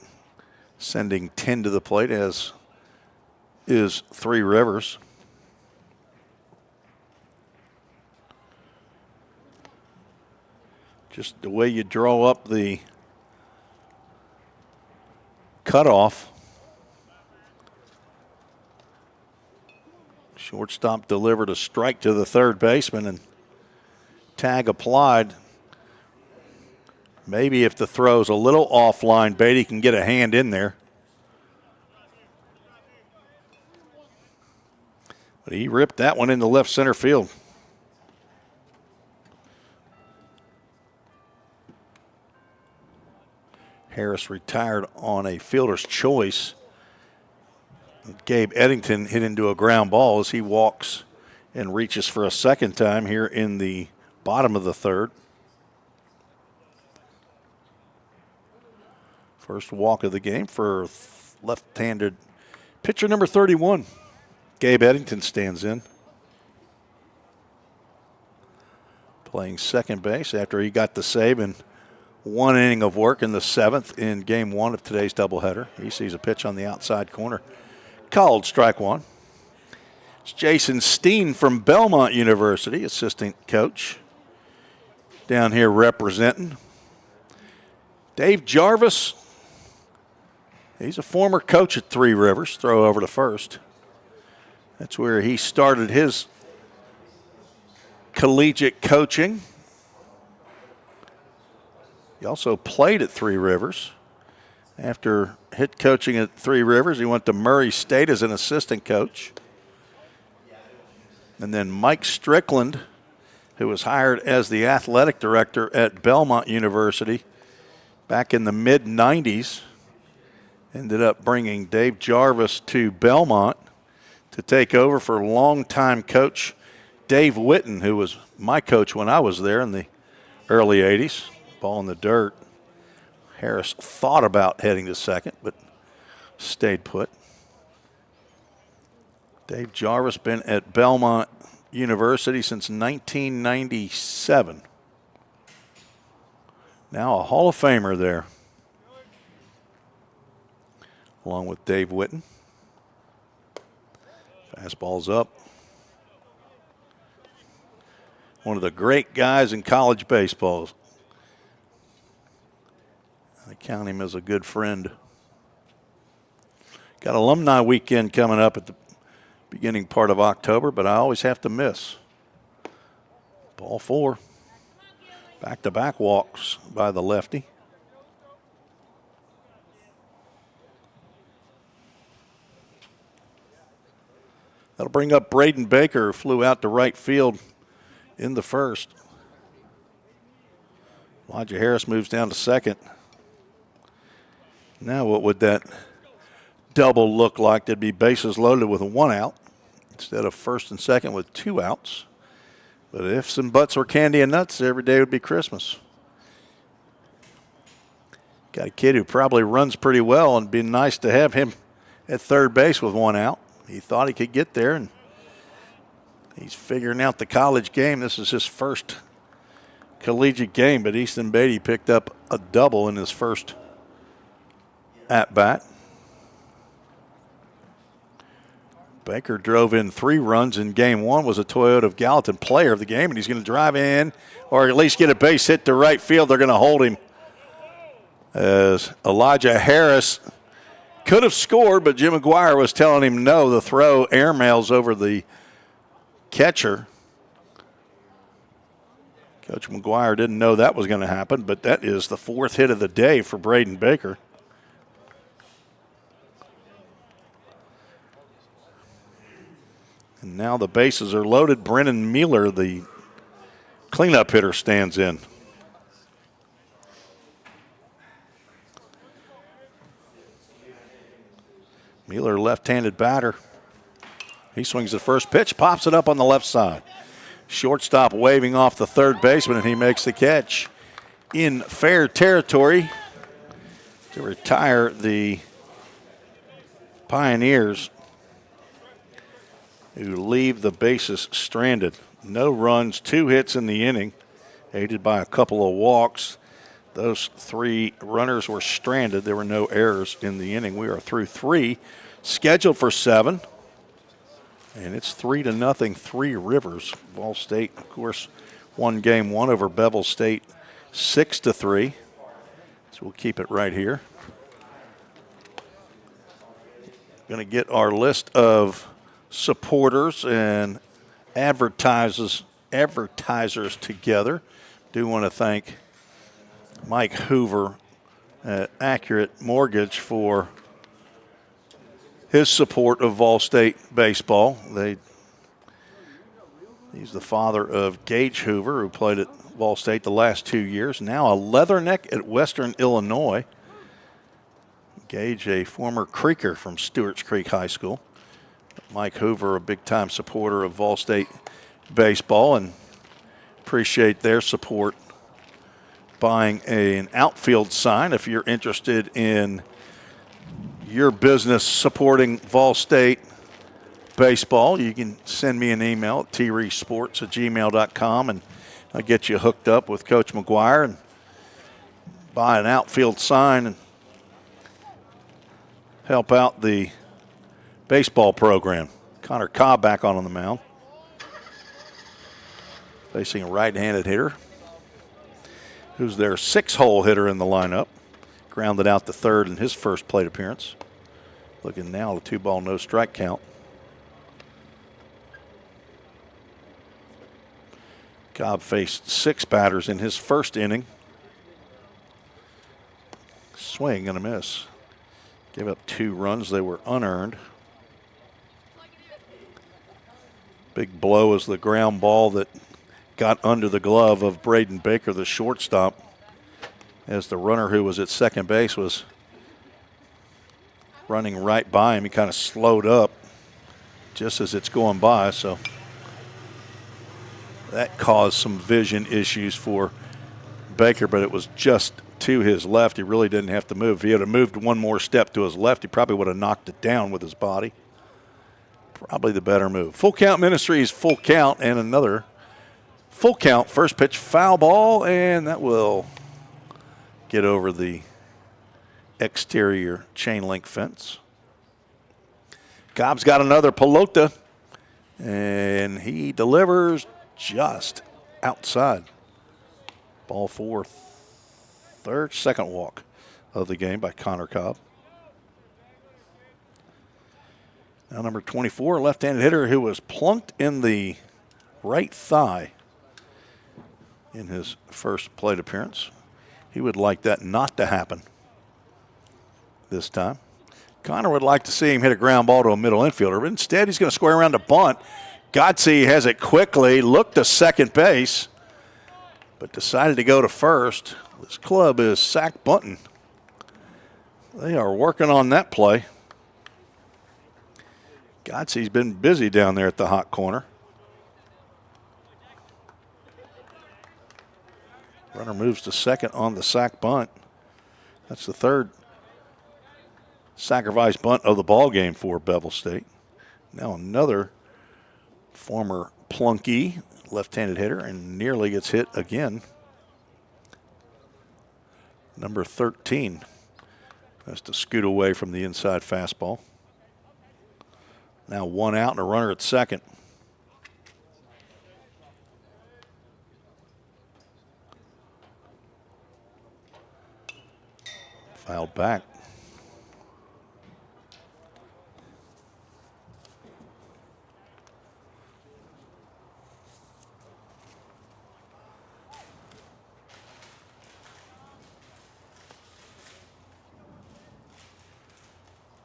Speaker 1: sending 10 to the plate, as is Three Rivers. Just the way you draw up the cutoff. Shortstop delivered a strike to the third baseman, and tag applied. Maybe if the throw's a little offline, Beatty can get a hand in there. But he ripped that one into left center field. Harris retired on a fielder's choice. Gabe Eddington hit into a ground ball as he walks and reaches for a second time here in the bottom of the third. First walk of the game for left-handed pitcher number 31. Gabe Eddington stands in. Playing second base after he got the save in 1 inning of work in the 7th in game 1 of today's doubleheader. He sees a pitch on the outside corner. Called strike 1. It's Jason Steen from Belmont University, assistant coach, down here representing. Dave Jarvis, he's a former coach at Three Rivers, throw over to first. That's where he started his collegiate coaching. He also played at Three Rivers. After hit coaching at Three Rivers, he went to Murray State as an assistant coach. And then Mike Strickland, who was hired as the athletic director at Belmont University back in the mid-90s, ended up bringing Dave Jarvis to Belmont to take over for longtime coach Dave Witten, who was my coach when I was there in the early 80s. Ball in the dirt. Harris thought about heading to second, but stayed put. Dave Jarvis been at Belmont University since 1997. Now a Hall of Famer there, along with Dave Witten. Fastball's up. One of the great guys in college baseball. I count him as a good friend. Got alumni weekend coming up at the beginning part of October, but I always have to miss. Ball 4. Back-to-back walks by the lefty. That'll bring up Braden Baker, who flew out to right field in the first. Elijah Harris moves down to second. Now what would that double look like? There'd be bases loaded with 1 out instead of first and second with 2 outs. But ifs and buts were candy and nuts, every day would be Christmas. Got a kid who probably runs pretty well, and it'd be nice to have him at third base with 1 out. He thought he could get there, and he's figuring out the college game. This is his first collegiate game, but Easton Beatty picked up a double in his first at-bat. Baker drove in 3 runs in game 1, was a Toyota of Gallatin player of the game, and he's going to drive in or at least get a base hit to right field. They're going to hold him as Elijah Harris could have scored, but Jim McGuire was telling him no. The throw airmails over the catcher. Coach McGuire didn't know that was going to happen, but that is the 4th hit of the day for Braden Baker. And now the bases are loaded. Brennan Mueller, the cleanup hitter, stands in. Mueller, left-handed batter. He swings the first pitch, pops it up on the left side. Shortstop waving off the third baseman, and he makes the catch in fair territory to retire the Pioneers, who leave the bases stranded. No runs, 2 hits in the inning, aided by a couple of walks. Those 3 runners were stranded. There were no errors in the inning. We are through 3, scheduled for 7. And it's 3-0, Three Rivers. Ball State, of course, won game 1 over Bevel State 6-3. So we'll keep it right here. Going to get our list of supporters and advertisers together. Do want to thank Mike Hoover at Accurate Mortgage for his support of Vol State baseball. He's the father of Gage Hoover, who played at Vol State the last 2 years. Now a Leatherneck at Western Illinois. Gage, a former Creeker from Stewart's Creek High School. Mike Hoover, a big-time supporter of Vol State baseball, and appreciate their support buying an outfield sign. If you're interested in your business supporting Vol State baseball, you can send me an email at treesports@gmail.com, and I'll get you hooked up with Coach McGuire and buy an outfield sign and help out the baseball program. Connor Cobb back on the mound. Facing a right-handed hitter who's their 6-hole hitter in the lineup. Grounded out to third in his first plate appearance. Looking now at a 2-ball, no strike count. Cobb faced 6 batters in his first inning. Swing and a miss. Gave up 2 runs. They were unearned. Big blow is the ground ball that got under the glove of Braden Baker, the shortstop, as the runner who was at second base was running right by him. He kind of slowed up just as it's going by, so that caused some vision issues for Baker, but it was just to his left. He really didn't have to move. If he had moved one more step to his left, he probably would have knocked it down with his body. Probably the better move. Full count Ministries, full count, and another full count. First pitch, foul ball, and that will get over the exterior chain link fence. Cobb's got another pelota, and he delivers just outside. Ball 4, second walk of the game by Connor Cobb. Now number 24, left-handed hitter who was plunked in the right thigh in his first plate appearance. He would like that not to happen this time. Connor would like to see him hit a ground ball to a middle infielder, but instead he's going to square around to bunt. Godsey has it quickly, looked to second base, but decided to go to first. This club is sack bunting. They are working on that play. Godsey's been busy down there at the hot corner. Runner moves to second on the sack bunt. That's the third sacrifice bunt of the ball game for Bevel State. Now another former plunky left-handed hitter and nearly gets hit again. Number 13 has to scoot away from the inside fastball. Now 1 out and a runner at second. Fouled back.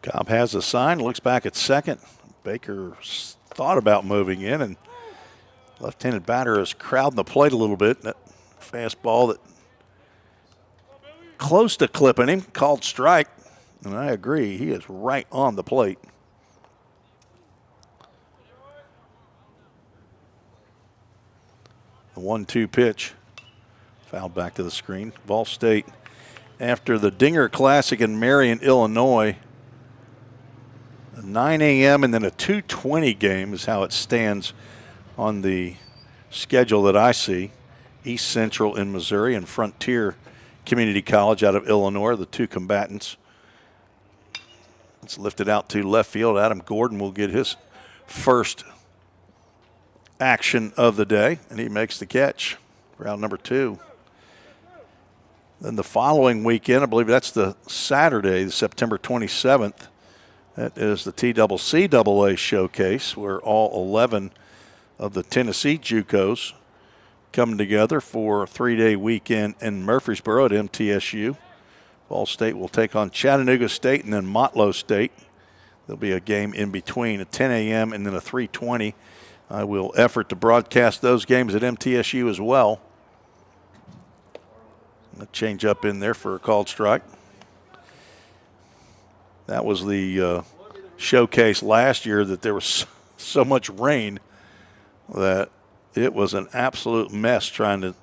Speaker 1: Cobb has a sign, looks back at second. Baker thought about moving in, and left-handed batter is crowding the plate a little bit. That fastball that close to clipping him, called strike. And I agree, he is right on the plate. The 1-2 pitch, fouled back to the screen. Vol State, after the Dinger Classic in Marion, Illinois, a 9 a.m. and then a 2:20 game is how it stands on the schedule that I see. East Central in Missouri and Frontier Community College out of Illinois, the two combatants. It's lifted out to left field. Adam Gordon will get his first action of the day, and he makes the catch for out number 2. Then the following weekend, I believe that's the Saturday, September 27th, that is the TCCAA Showcase, where all 11 of the Tennessee JUCOs come together for a 3-day weekend in Murfreesboro at MTSU. Ball State will take on Chattanooga State and then Motlow State. There'll be a game in between, at 10 a.m. and then a 3:20. I will effort to broadcast those games at MTSU as well. A change up in there for a called strike. That was the showcase last year that there was so much rain that it was an absolute mess trying to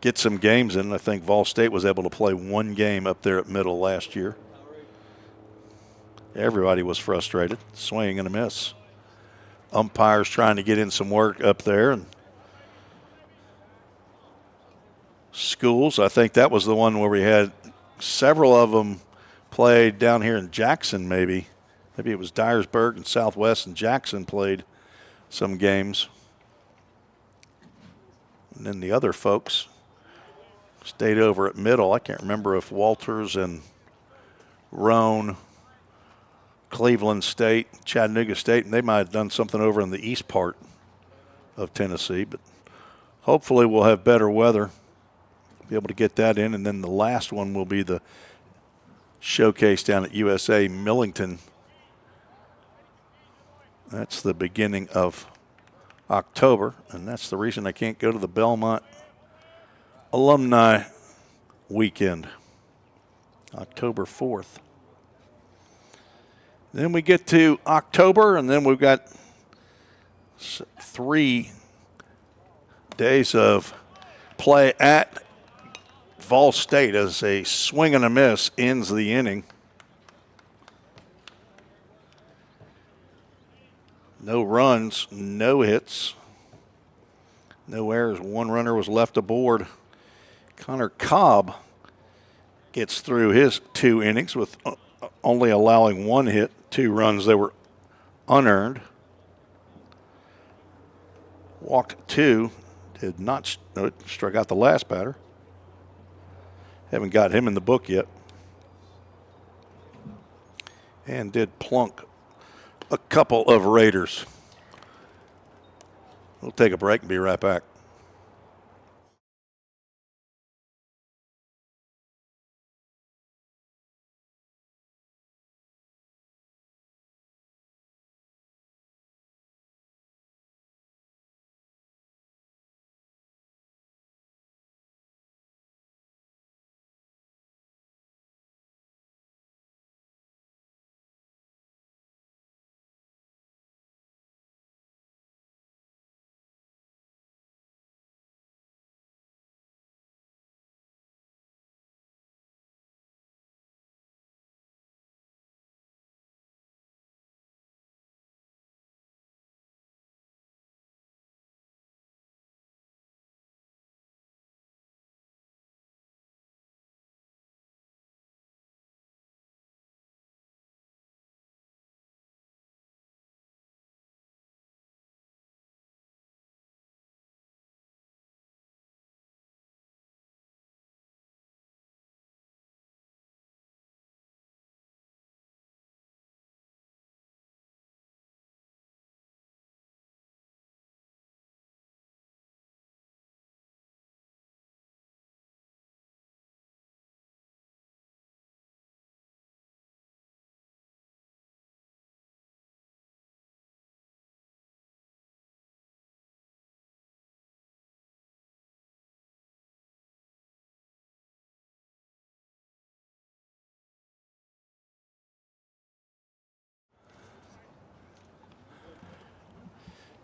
Speaker 1: get some games in. I think Vol State was able to play one game up there at Middle last year. Everybody was frustrated. Swing and a miss. Umpires trying to get in some work up there. And Schools, I think that was the one where we had several of them played down here in Jackson maybe Maybe it was Dyersburg and Southwest and Jackson played some games. And then the other folks stayed over at Middle. I can't remember if Walters and Roan, Cleveland State, Chattanooga State, and they might have done something over in the east part of Tennessee. But hopefully we'll have better weather, be able to get that in. And then the last one will be the showcase down at USA Millington. That's the beginning of October, and that's the reason I can't go to the Belmont Alumni Weekend, October 4th. Then we get to October, and then we've got 3 days of play at Vol State as a swing and a miss ends the inning. No runs, no hits, no errors. 1 runner was left aboard. Connor Cobb gets through his 2 innings with only allowing 1 hit, 2 runs that were unearned. Walked 2, did not struck out the last batter. Haven't got him in the book yet. And did plunk a couple of Raiders. We'll take a break and be right back.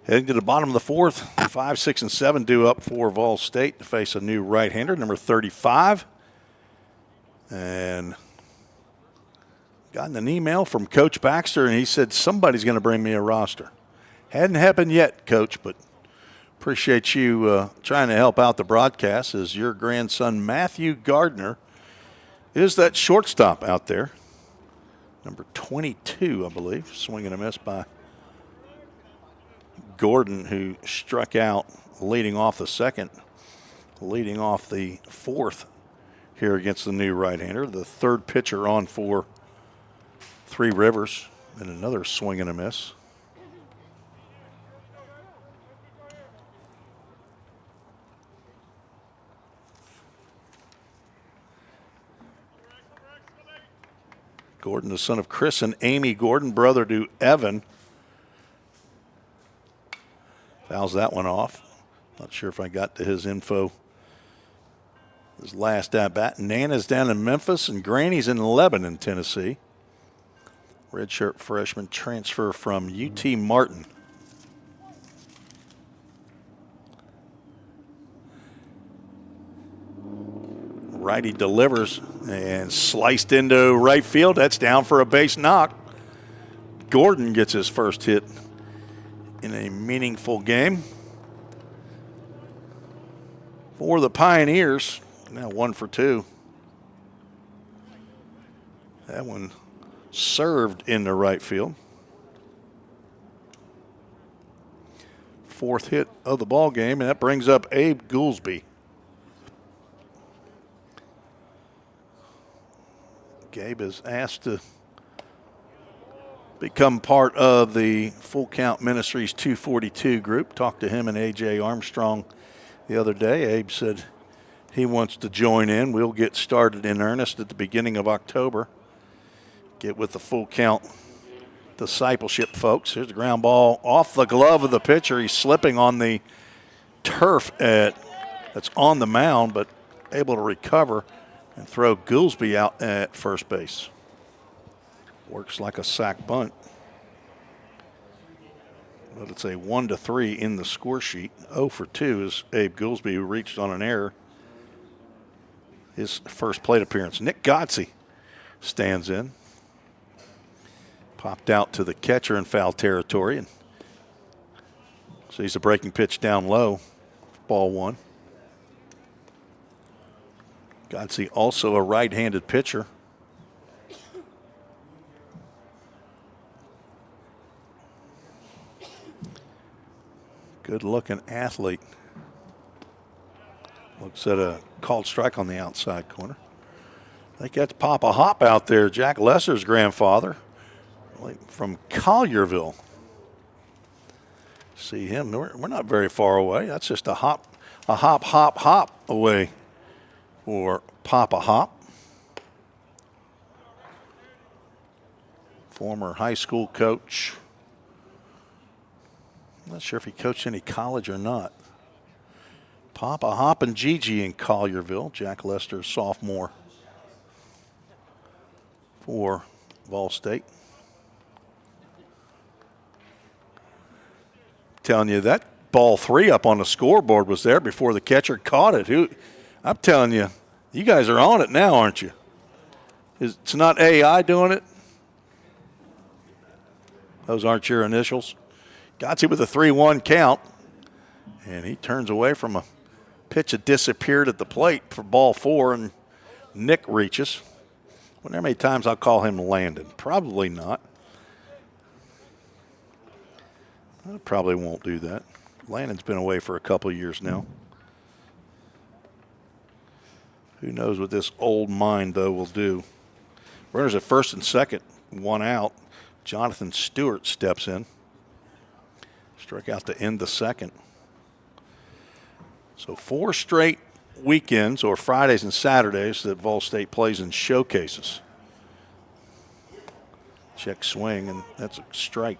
Speaker 1: Heading to the bottom of the 4th, 5, 6, and 7 due up for Vol State to face a new right-hander, number 35. And gotten an email from Coach Baxter, and he said somebody's going to bring me a roster. Hadn't happened yet, Coach, but appreciate you trying to help out the broadcast as your grandson Matthew Gardner is that shortstop out there. Number 22, I believe, swinging a miss by Gordon, who struck out leading off the 2nd, leading off the 4th here against the new right-hander. The 3rd pitcher on for Three Rivers, and another swing and a miss. Gordon, the son of Chris and Amy Gordon, brother to Evan. Fouls that one off. Not sure if I got to his info. His last at bat. Nana's down in Memphis and Granny's in Lebanon, Tennessee. Redshirt freshman transfer from UT Martin. Righty delivers and sliced into right field. That's down for a base knock. Gordon gets his first hit in a meaningful game for the Pioneers. Now 1 for 2. That one served into right field. 4th hit of the ball game, and that brings up Abe Goolsby. Gabe is asked to become part of the Full Count Ministries 242 group. Talked to him and A.J. Armstrong the other day. Abe said he wants to join in. We'll get started in earnest at the beginning of October. Get with the Full Count discipleship folks. Here's the ground ball off the glove of the pitcher. He's slipping on the turf that's on the mound, but able to recover and throw Goolsby out at first base. Works like a sac bunt. But it's a 1-3 in the score sheet. 0 for 2 is Abe Goolsby, who reached on an error. His first plate appearance. Nick Godsey stands in. Popped out to the catcher in foul territory, and sees a breaking pitch down low. Ball 1. Godsey also a right-handed pitcher. Good-looking athlete. Looks at a called strike on the outside corner. They got Papa Hop out there, Jack Lesser's grandfather from Collierville. See him. We're not very far away. That's just a hop away for Papa Hop. Former high school coach. I'm not sure if he coached any college or not. Papa Hop and Gigi in Collierville. Jack Lester, sophomore for Vol State. Telling you that ball 3 up on the scoreboard was there before the catcher caught it. I'm telling you, you guys are on it now, aren't you? It's not AI doing it? Those aren't your initials. Godsey with a 3-1 count, and he turns away from a pitch that disappeared at the plate for ball 4, and Nick reaches. Wonder how many times I'll call him Landon. Probably not. I probably won't do that. Landon's been away for a couple of years now. Who knows what this old mind, though, will do. Runners at first and second, 1 out. Jonathan Stewart steps in. Struck out to end the second. So 4 straight weekends, or Fridays and Saturdays, that Vol State plays in showcases. Check swing, and that's a strike.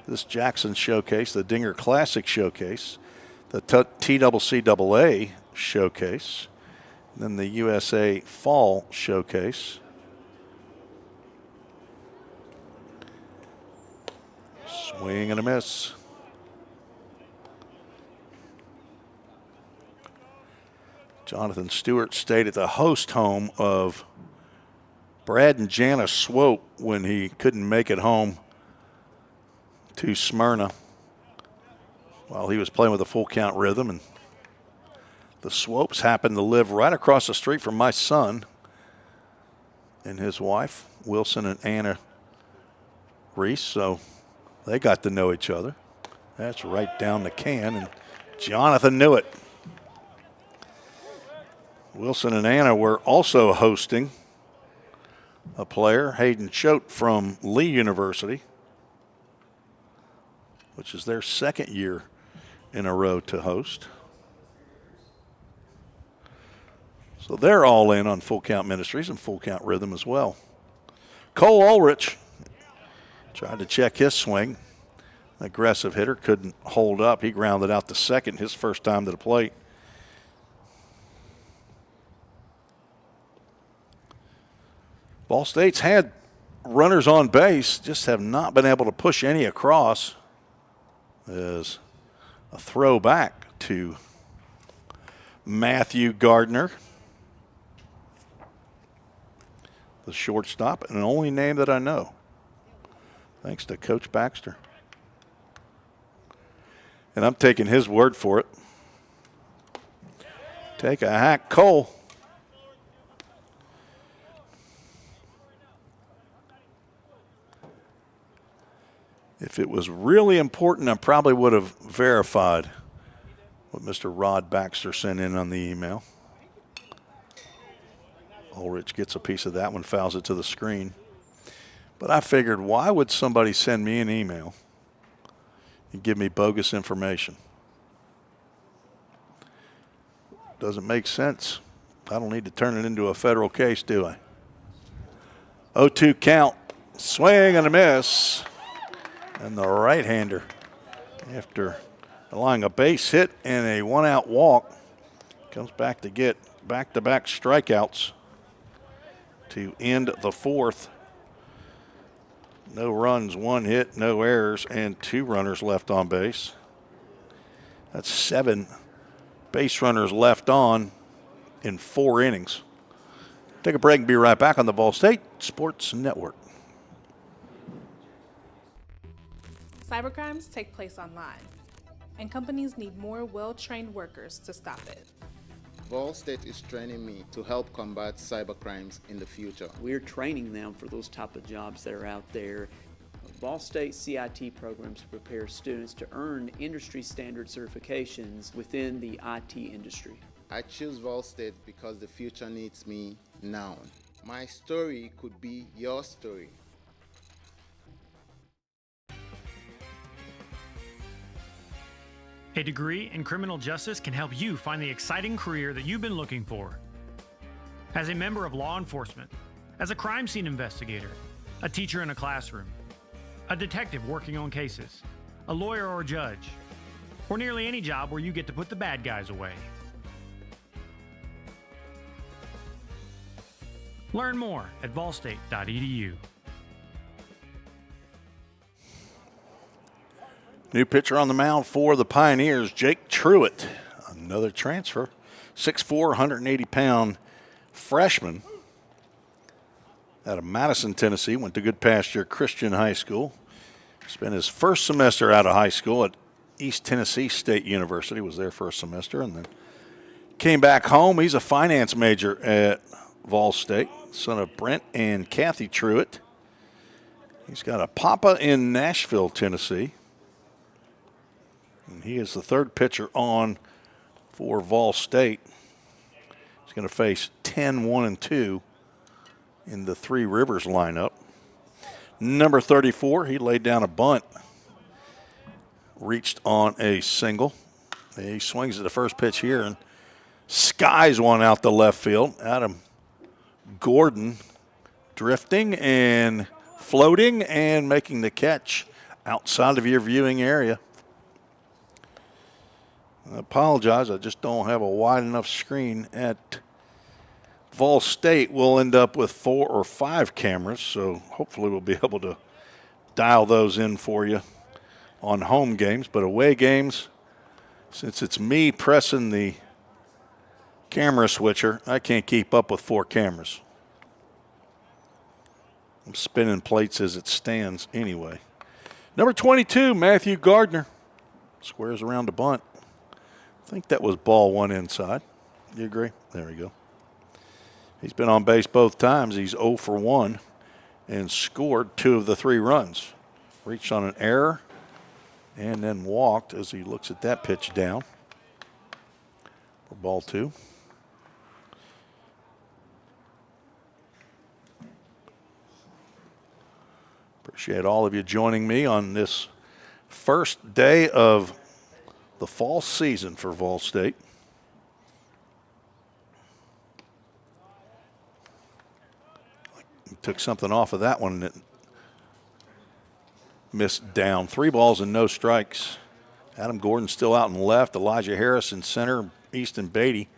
Speaker 1: This Jackson Showcase, the Dinger Classic Showcase, the TCCAA Showcase, and then the USA Fall Showcase. Swing and a miss. Jonathan Stewart stayed at the host home of Brad and Jana Swope when he couldn't make it home to Smyrna while he was playing with a Full Count Rhythm. And the Swopes happened to live right across the street from my son and his wife, Wilson and Anna Reese, so they got to know each other. That's right down the can, and Jonathan knew it. Wilson and Anna were also hosting a player, Hayden Choate from Lee University, which is their second year in a row to host. So they're all in on Full Count Ministries and Full Count Rhythm as well. Cole Ulrich tried to check his swing. Aggressive hitter, couldn't hold up. He grounded out to second his first time to the plate. Ball State's had runners on base, just have not been able to push any across. As a throwback to Matthew Gardner, the shortstop, and the only name that I know, thanks to Coach Baxter. And I'm taking his word for it. Take a hack, Cole. If it was really important, I probably would have verified what Mr. Rod Baxter sent in on the email. Ulrich gets a piece of that one, fouls it to the screen. But I figured, why would somebody send me an email and give me bogus information? Doesn't make sense. I don't need to turn it into a federal case, do I? 0-2 count. Swing and a miss. And the right-hander, after allowing a base hit and a one-out walk, comes back to get back-to-back strikeouts to end the fourth. No runs, one hit, no errors, and 2 runners left on base. That's 7 base runners left on in 4 innings. Take a break and be right back on the Ball State Sports Network.
Speaker 12: Cybercrimes take place online, and companies need more well-trained workers to stop it.
Speaker 13: Ball State is training me to help combat cybercrimes in the future.
Speaker 6: We're training them for those type of jobs that are out there. Ball State CIT programs prepare students to earn industry standard certifications within the IT industry.
Speaker 13: I choose Ball State because the future needs me now. My story could be your story.
Speaker 10: A degree in criminal justice can help you find the exciting career that you've been looking for. As a member of law enforcement, as a crime scene investigator, a teacher in a classroom, a detective working on cases, a lawyer or judge, or nearly any job where you get to put the bad guys away. Learn more at ballstate.edu.
Speaker 1: New pitcher on the mound for the Pioneers, Jake Truitt. Another transfer. 6'4", 180-pound freshman out of Madison, Tennessee. Went to Good Pasture Christian High School. Spent his first semester out of high school at East Tennessee State University. Was there for a semester and then came back home. He's a finance major at Vol State, son of Brent and Kathy Truitt. He's got a papa in Nashville, Tennessee. And he is the third pitcher on for Vol State. He's going to face 10, 1, and 2 in the Three Rivers lineup. Number 34, he laid down a bunt. Reached on a single. He swings at the first pitch here and skies one out the left field. Adam Gordon drifting and floating and making the catch outside of your viewing area. I apologize, I just don't have a wide enough screen at Vol State. We'll end up with 4 or 5 cameras, so hopefully we'll be able to dial those in for you on home games. But away games, since it's me pressing the camera switcher, I can't keep up with 4 cameras. I'm spinning plates as it stands anyway. Number 22, Matthew Gardner. Squares around the bunt. I think that was ball 1 inside. You agree? There we go. He's been on base both times. He's 0 for 1 and scored 2 of the 3 runs. Reached on an error and then walked as he looks at that pitch down for ball 2. Appreciate all of you joining me on this first day of the fall season for Vol State. Took something off of that one that missed down. 3 balls and no strikes. Adam Gordon still out in left. Elijah Harris in center. Easton Beatty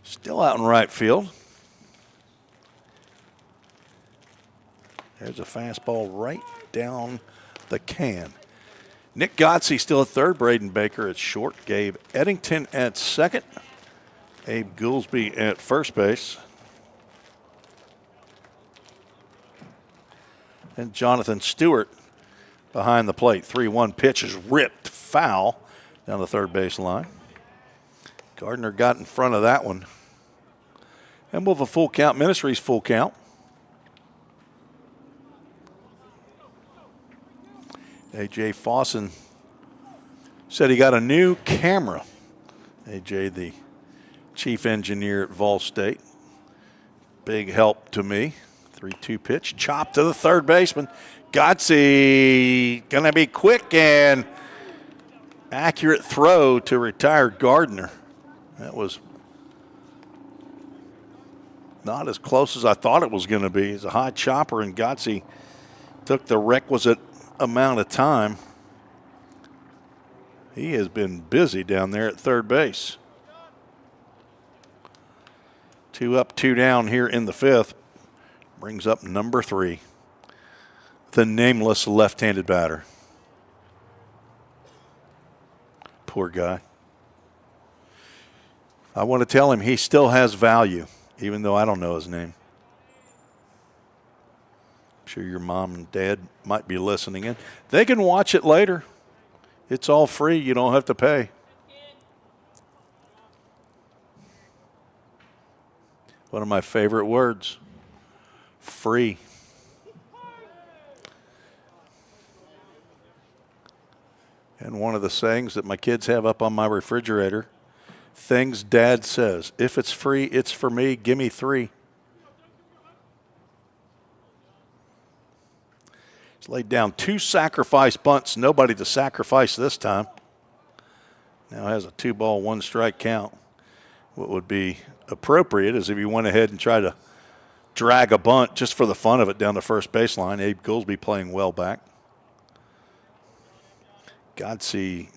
Speaker 1: still out in right field. There's a fastball right down the can. Nick Godsey still at third. Braden Baker at short. Gabe Eddington at second. Abe Goolsby at first base. And Jonathan Stewart behind the plate. 3-1 pitch is ripped foul down the third base line. Gardner got in front of that one. And with a full count, Ministries full count. A.J. Fawson said he got a new camera. A.J., the chief engineer at Vol State. Big help to me. 3-2 pitch. Chop to the third baseman. Godsey going to be quick and accurate throw to retired Gardner. That was not as close as I thought it was going to be. It's a high chopper, and Godsey took the requisite amount of time. He has been busy down there at third base. 2 up, 2 down here in the fifth. Brings up number 3, the nameless left-handed batter. Poor guy. I want to tell him he still has value, even though I don't know his name. I'm sure your mom and dad might be listening in. They can watch it later. It's all free. You don't have to pay. One of my favorite words, free. And one of the sayings that my kids have up on my refrigerator, things Dad says, if it's free, it's for me, give me 3. He's laid down 2 sacrifice bunts, nobody to sacrifice this time. Now has a 2-ball, 1-strike count. What would be appropriate is if you went ahead and tried to drag a bunt just for the fun of it down the first baseline. Abe Goolsby playing well back. Godsey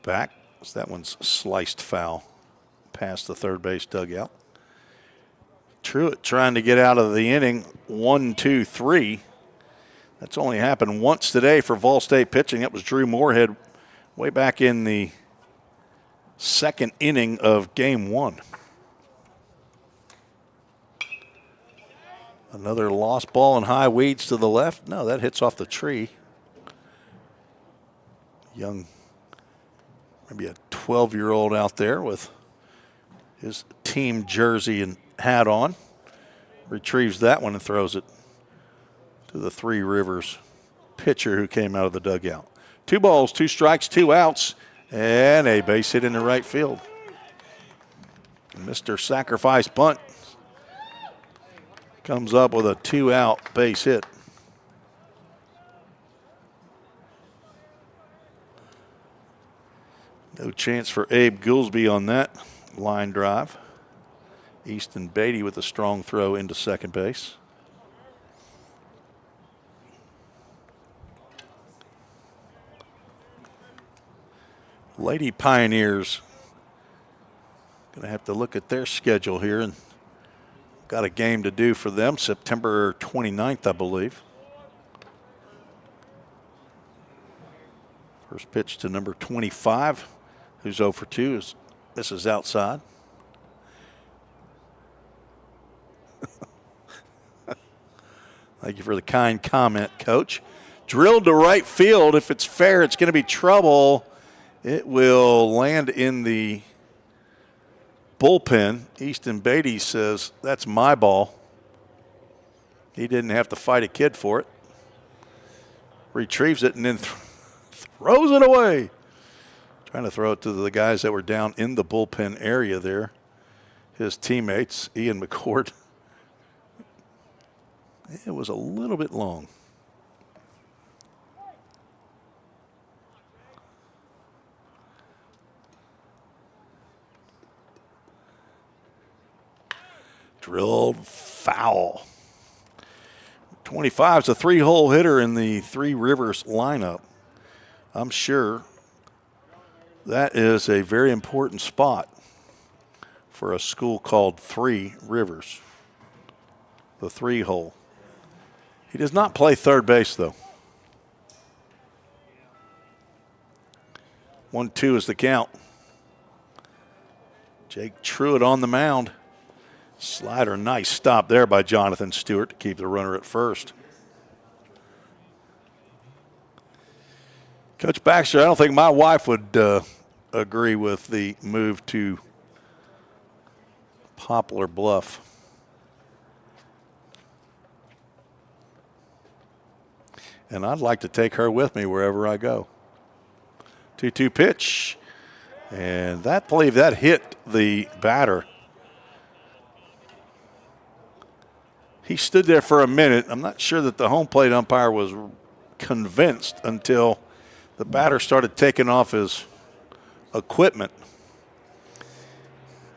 Speaker 1: back. So that one's sliced foul past the third base dugout. Truitt trying to get out of the inning. 1, 2, 3. That's only happened once today for Vol State pitching. That was Drew Moorhead way back in the second inning of game 1. Another lost ball and high weeds to the left. No, that hits off the tree. Young, maybe a 12-year-old out there with his team jersey and hat on. Retrieves that one and throws it to the Three Rivers pitcher who came out of the dugout. 2 balls, 2 strikes, 2 outs, and a base hit in the right field. Mr. Sacrifice bunt comes up with a 2-out base hit. No chance for Abe Goolsby on that line drive. Easton Beatty with a strong throw into second base. Lady Pioneers going to have to look at their schedule here, and got a game to do for them September 29th, I believe. First pitch to number 25, who's 0 for 2. This is outside. Thank you for the kind comment, Coach. Drilled to right field. If it's fair, it's going to be trouble. It will land in the bullpen. Easton Beatty says, that's my ball. He didn't have to fight a kid for it. Retrieves it and then throws it away. Trying to throw it to the guys that were down in the bullpen area there. His teammates, Ian McCord. It was a little bit long. Drilled foul. 25 is a 3-hole hitter in the Three Rivers lineup. I'm sure that is a very important spot for a school called Three Rivers. The 3-hole. He does not play third base, though. 1-2 is the count. Jake Truitt on the mound. Slider, nice stop there by Jonathan Stewart to keep the runner at first. Coach Baxter, I don't think my wife would agree with the move to Poplar Bluff. and I'd like to take her with me wherever I go. 2-2 pitch, and I believe that hit the batter. He stood there for a minute. I'm not sure that the home plate umpire was convinced until the batter started taking off his equipment.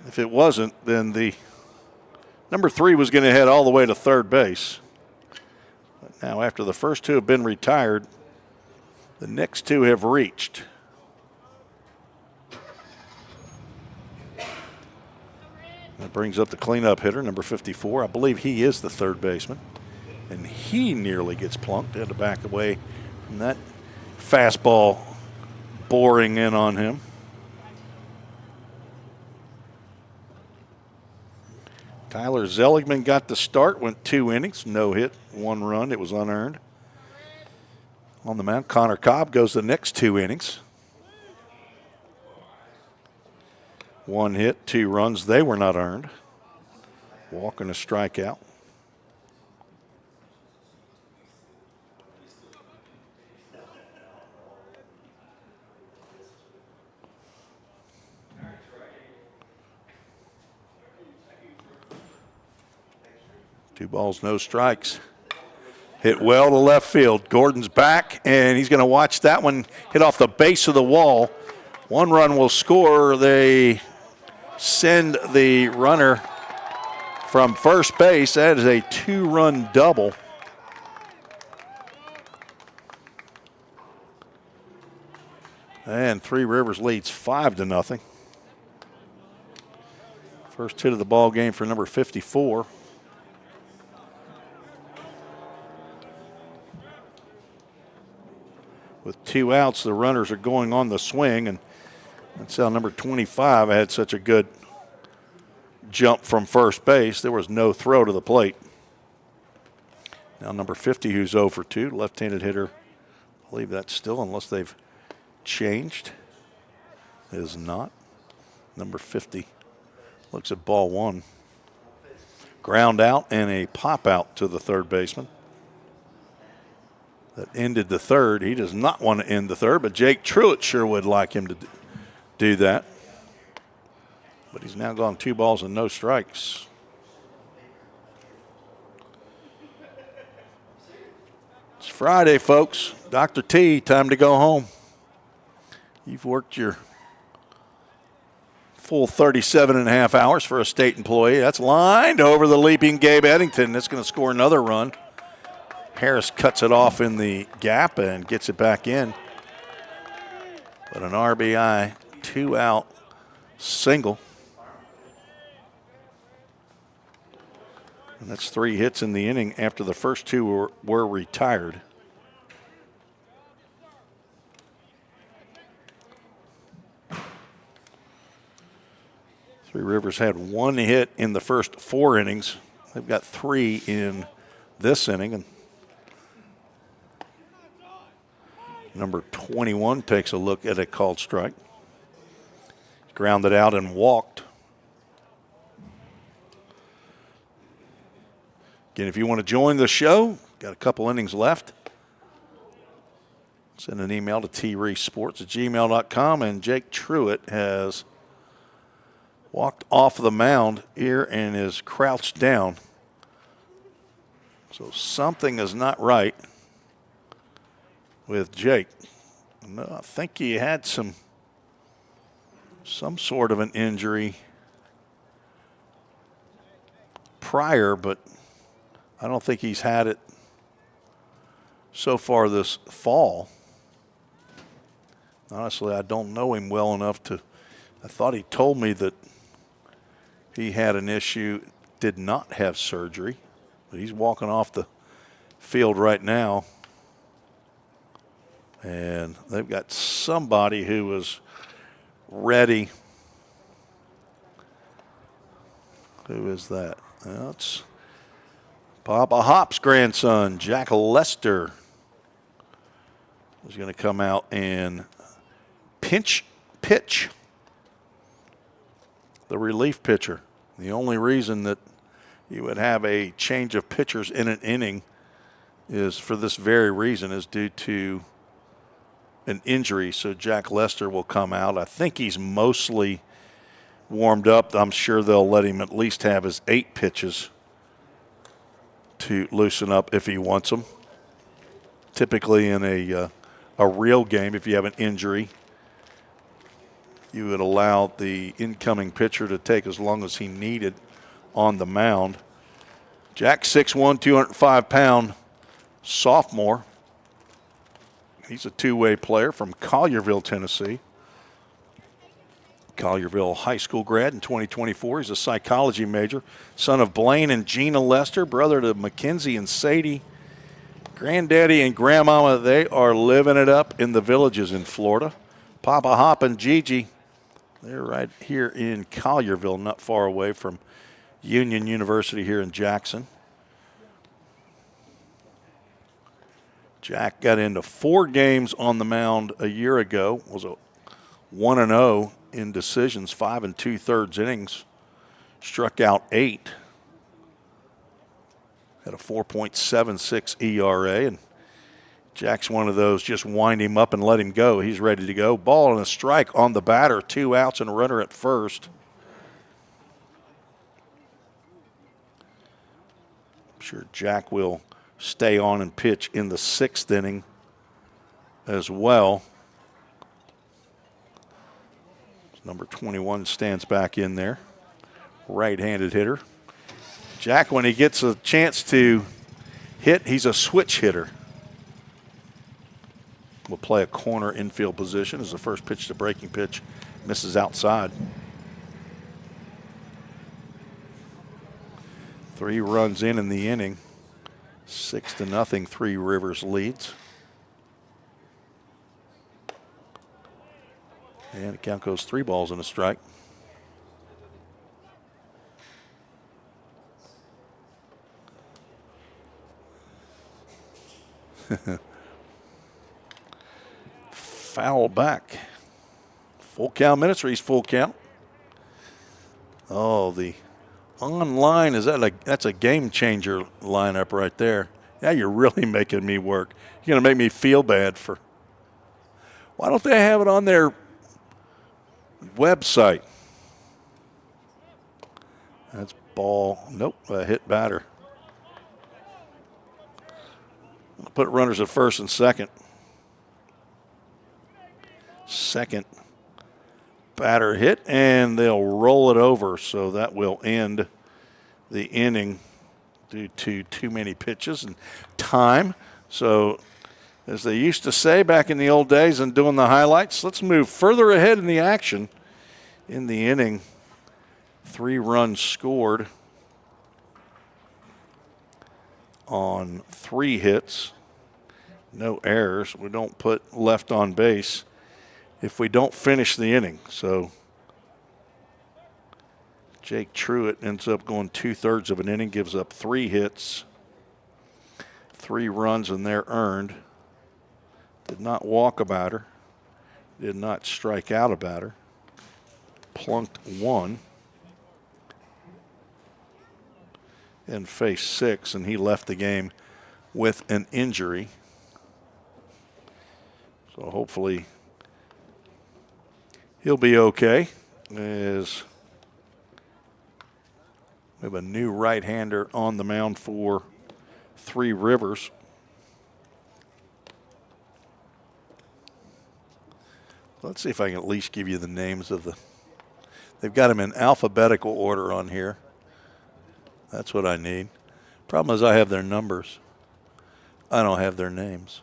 Speaker 1: If it wasn't, then the number 3 was going to head all the way to third base. But now, after the first 2 have been retired, the next 2 have reached. That brings up the cleanup hitter, number 54. I believe he is the third baseman. And he nearly gets plunked. Had to back away from that fastball boring in on him. Tyler Zeligman got the start, went 2 innings, no hit, 1 run. It was unearned. On the mound, Connor Cobb goes the next 2 innings. 1 hit, 2 runs. They were not earned. Walk and a strikeout. Two balls, no strikes. Hit well to left field. Gordon's back, and he's going to watch that one hit off the base of the wall. 1 run will score. They send the runner from first base. That is a 2-run double. And Three Rivers leads 5-0. First hit of the ball game for number 54. With 2 outs, the runners are going on the swing, and that's how number 25 had such a good jump from first base. There was no throw to the plate. Now number 50, who's 0 for 2, left-handed hitter. I believe that's still, unless they've changed, is not. Number 50 looks at ball 1. Ground out and a pop out to the third baseman. That ended the third. He does not want to end the third, but Jake Truitt sure would like him to do that. But he's now gone 2 balls and no strikes. It's Friday, folks. Dr. T, time to go home. You've worked your full 37.5 hours for a state employee. That's lined over the leaping Gabe Eddington. That's going to score another run. Harris cuts it off in the gap and gets it back in. But an RBI, 2-out single. And that's 3 hits in the inning after the first 2 were retired. Three Rivers had 1 hit in the first 4 innings. They've got 3 in this inning. And number 21 takes a look at a called strike. Grounded out and walked. Again, if you want to join the show, got a couple innings left. Send an email to treesports@gmail.com. And Jake Truitt has walked off the mound here and is crouched down. So something is not right with Jake. No, I think he had some sort of an injury prior, but I don't think he's had it so far this fall. Honestly, I don't know him well enough to. I thought he told me that he had an issue, did not have surgery, but he's walking off the field right now. And they've got somebody who is ready. Who is that? Well, it's Papa Hop's grandson, Jack Lester, is going to come out and pitch the relief pitcher. The only reason that you would have a change of pitchers in an inning is for this very reason, is due to an injury. So Jack Lester will come out. I think he's mostly warmed up. I'm sure they'll let him at least have his 8 pitches to loosen up if he wants them. Typically in a real game, if you have an injury, you would allow the incoming pitcher to take as long as he needed on the mound. Jack 6'1", 205-pound sophomore. He's a two-way player from Collierville, Tennessee. Collierville high school grad in 2024. He's a psychology major. Son of Blaine and Gina Lester, brother to Mackenzie and Sadie. Granddaddy and Grandmama, they are living it up in the Villages in Florida. Papa Hop and Gigi, they're right here in Collierville, not far away from Union University here in Jackson. Jack got into 4 games on the mound a year ago, was a 1-0 in decisions, 5 2/3 innings, struck out 8, had a 4.76 ERA, and Jack's one of those, just wind him up and let him go. He's ready to go. Ball and a strike on the batter, 2 outs and a runner at first. I'm sure Jack will stay on and pitch in the 6th inning as well. Number 21 stands back in there, right-handed hitter. Jack, when he gets a chance to hit, he's a switch hitter. Will play a corner infield position as the first pitch to breaking pitch misses outside. 3 runs in the inning. 6-0, Three Rivers leads. And the count goes 3 balls and a strike. Foul back. Full count minutes, or he's full count. Oh, the online, that's a game changer lineup right there. Now you're really making me work. You're going to make me feel bad for. Why don't they have it on their website? That's ball. Nope, a hit batter. I'll put runners at first and second. Second batter hit, and they'll roll it over, so that will end the inning due to too many pitches and time. So, as they used to say back in the old days and doing the highlights, let's move further ahead in the action. In the inning, 3 runs scored on 3 hits, no errors. We don't put left on base if we don't finish the inning. So Jake Truitt ends up going 2/3 of an inning, gives up 3 hits, 3 runs, and they're earned. Did not walk a batter, did not strike out a batter, plunked 1, and faced 6, and he left the game with an injury. So hopefully he'll be okay, as we have a new right-hander on the mound for Three Rivers. Let's see if I can at least give you the names of the. They've got them in alphabetical order on here. That's what I need. Problem is I have their numbers. I don't have their names.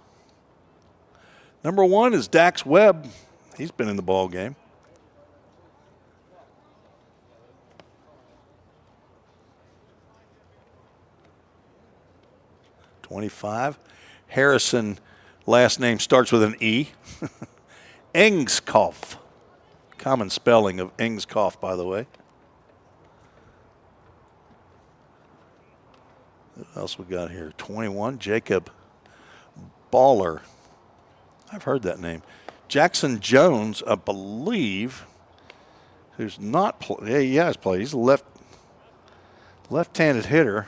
Speaker 1: Number 1 is Dax Webb. He's been in the ball game. '25. Harrison, last name starts with an E. Engskopf. Common spelling of Engskopf, by the way. What else we got here? 21. Jacob Baller. I've heard that name. Jackson Jones, I believe, who's not played. Yeah, he has played. He's a left-handed hitter.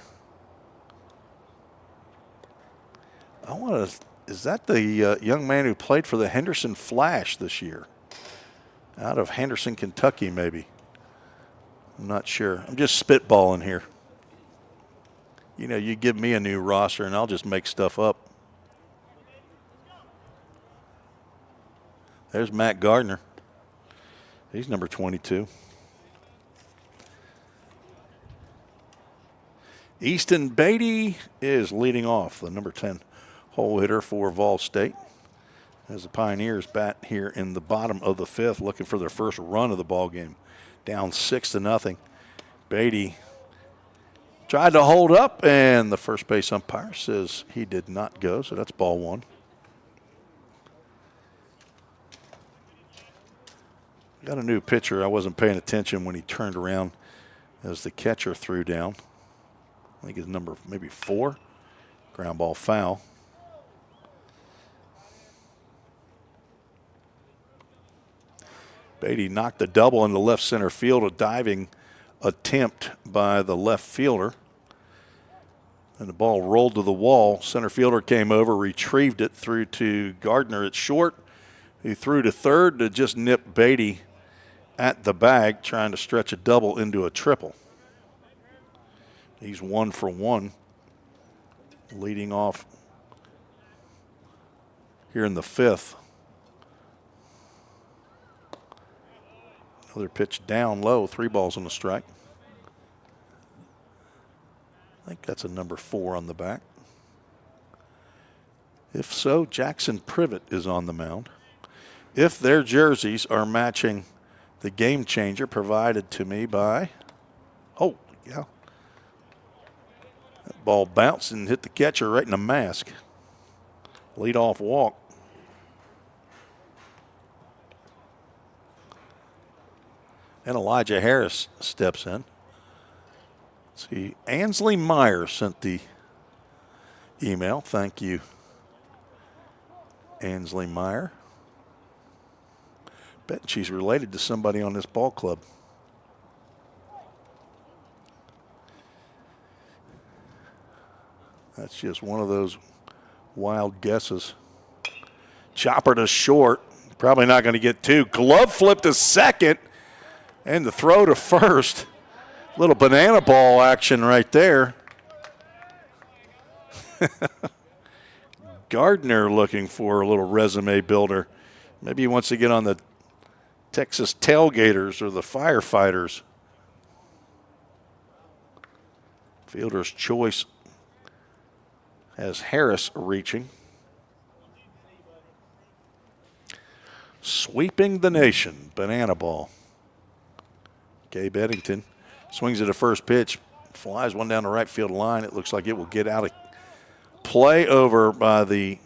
Speaker 1: Is that the young man who played for the Henderson Flash this year? Out of Henderson, Kentucky, maybe. I'm not sure. I'm just spitballing here. You know, you give me a new roster and I'll just make stuff up. There's Matt Gardner. He's number 22. Easton Beatty is leading off, the number 10 hole hitter for Vol State. As the Pioneers bat here in the bottom of the fifth, looking for their first run of the ball game. Down 6-0. Beatty tried to hold up, and the first base umpire says he did not go, so that's ball one. Got a new pitcher. I wasn't paying attention when he turned around as the catcher threw down. I think his number maybe 4. Ground ball foul. Beatty knocked a double into left center field, a diving attempt by the left fielder. And the ball rolled to the wall. Center fielder came over, retrieved it, threw to Gardner at short, who threw to third to just nip Beatty at the bag, trying to stretch a double into a triple. He's 1 for 1, leading off here in the fifth. Another pitch down low, 3 balls on the strike. I think that's a number 4 on the back. If so, Jackson Privet is on the mound. If their jerseys are matching the game changer provided to me by, oh, yeah. That ball bounced and hit the catcher right in the mask. Leadoff walk. And Elijah Harris steps in. Let's see, Ansley Meyer sent the email. Thank you, Ansley Meyer. Bet she's related to somebody on this ball club. That's just one of those wild guesses. Chopper to short. Probably not going to get 2. Glove flip to second. And the throw to first. Little banana ball action right there. Gardner looking for a little resume builder. Maybe he wants to get on the Texas Tailgaters or the Firefighters. Fielder's choice has Harris reaching. Sweeping the nation, banana ball. Gabe Eddington swings at a first pitch, flies one down the right field line. It looks like it will get out of play over by the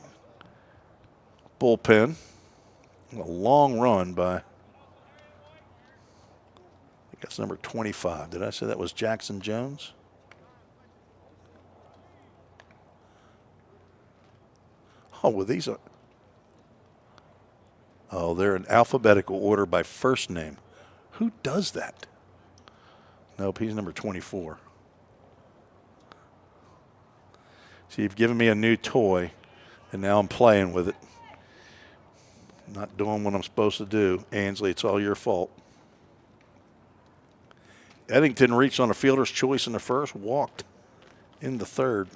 Speaker 1: bullpen. A long run by, I think that's number 25. Did I say that was Jackson Jones? Oh, well, these are, oh, they're in alphabetical order by first name. Who does that? Nope, he's number 24. So you've given me a new toy, and now I'm playing with it. Not doing what I'm supposed to do. Ansley, it's all your fault. Eddington reached on a fielder's choice in the first, walked in the third.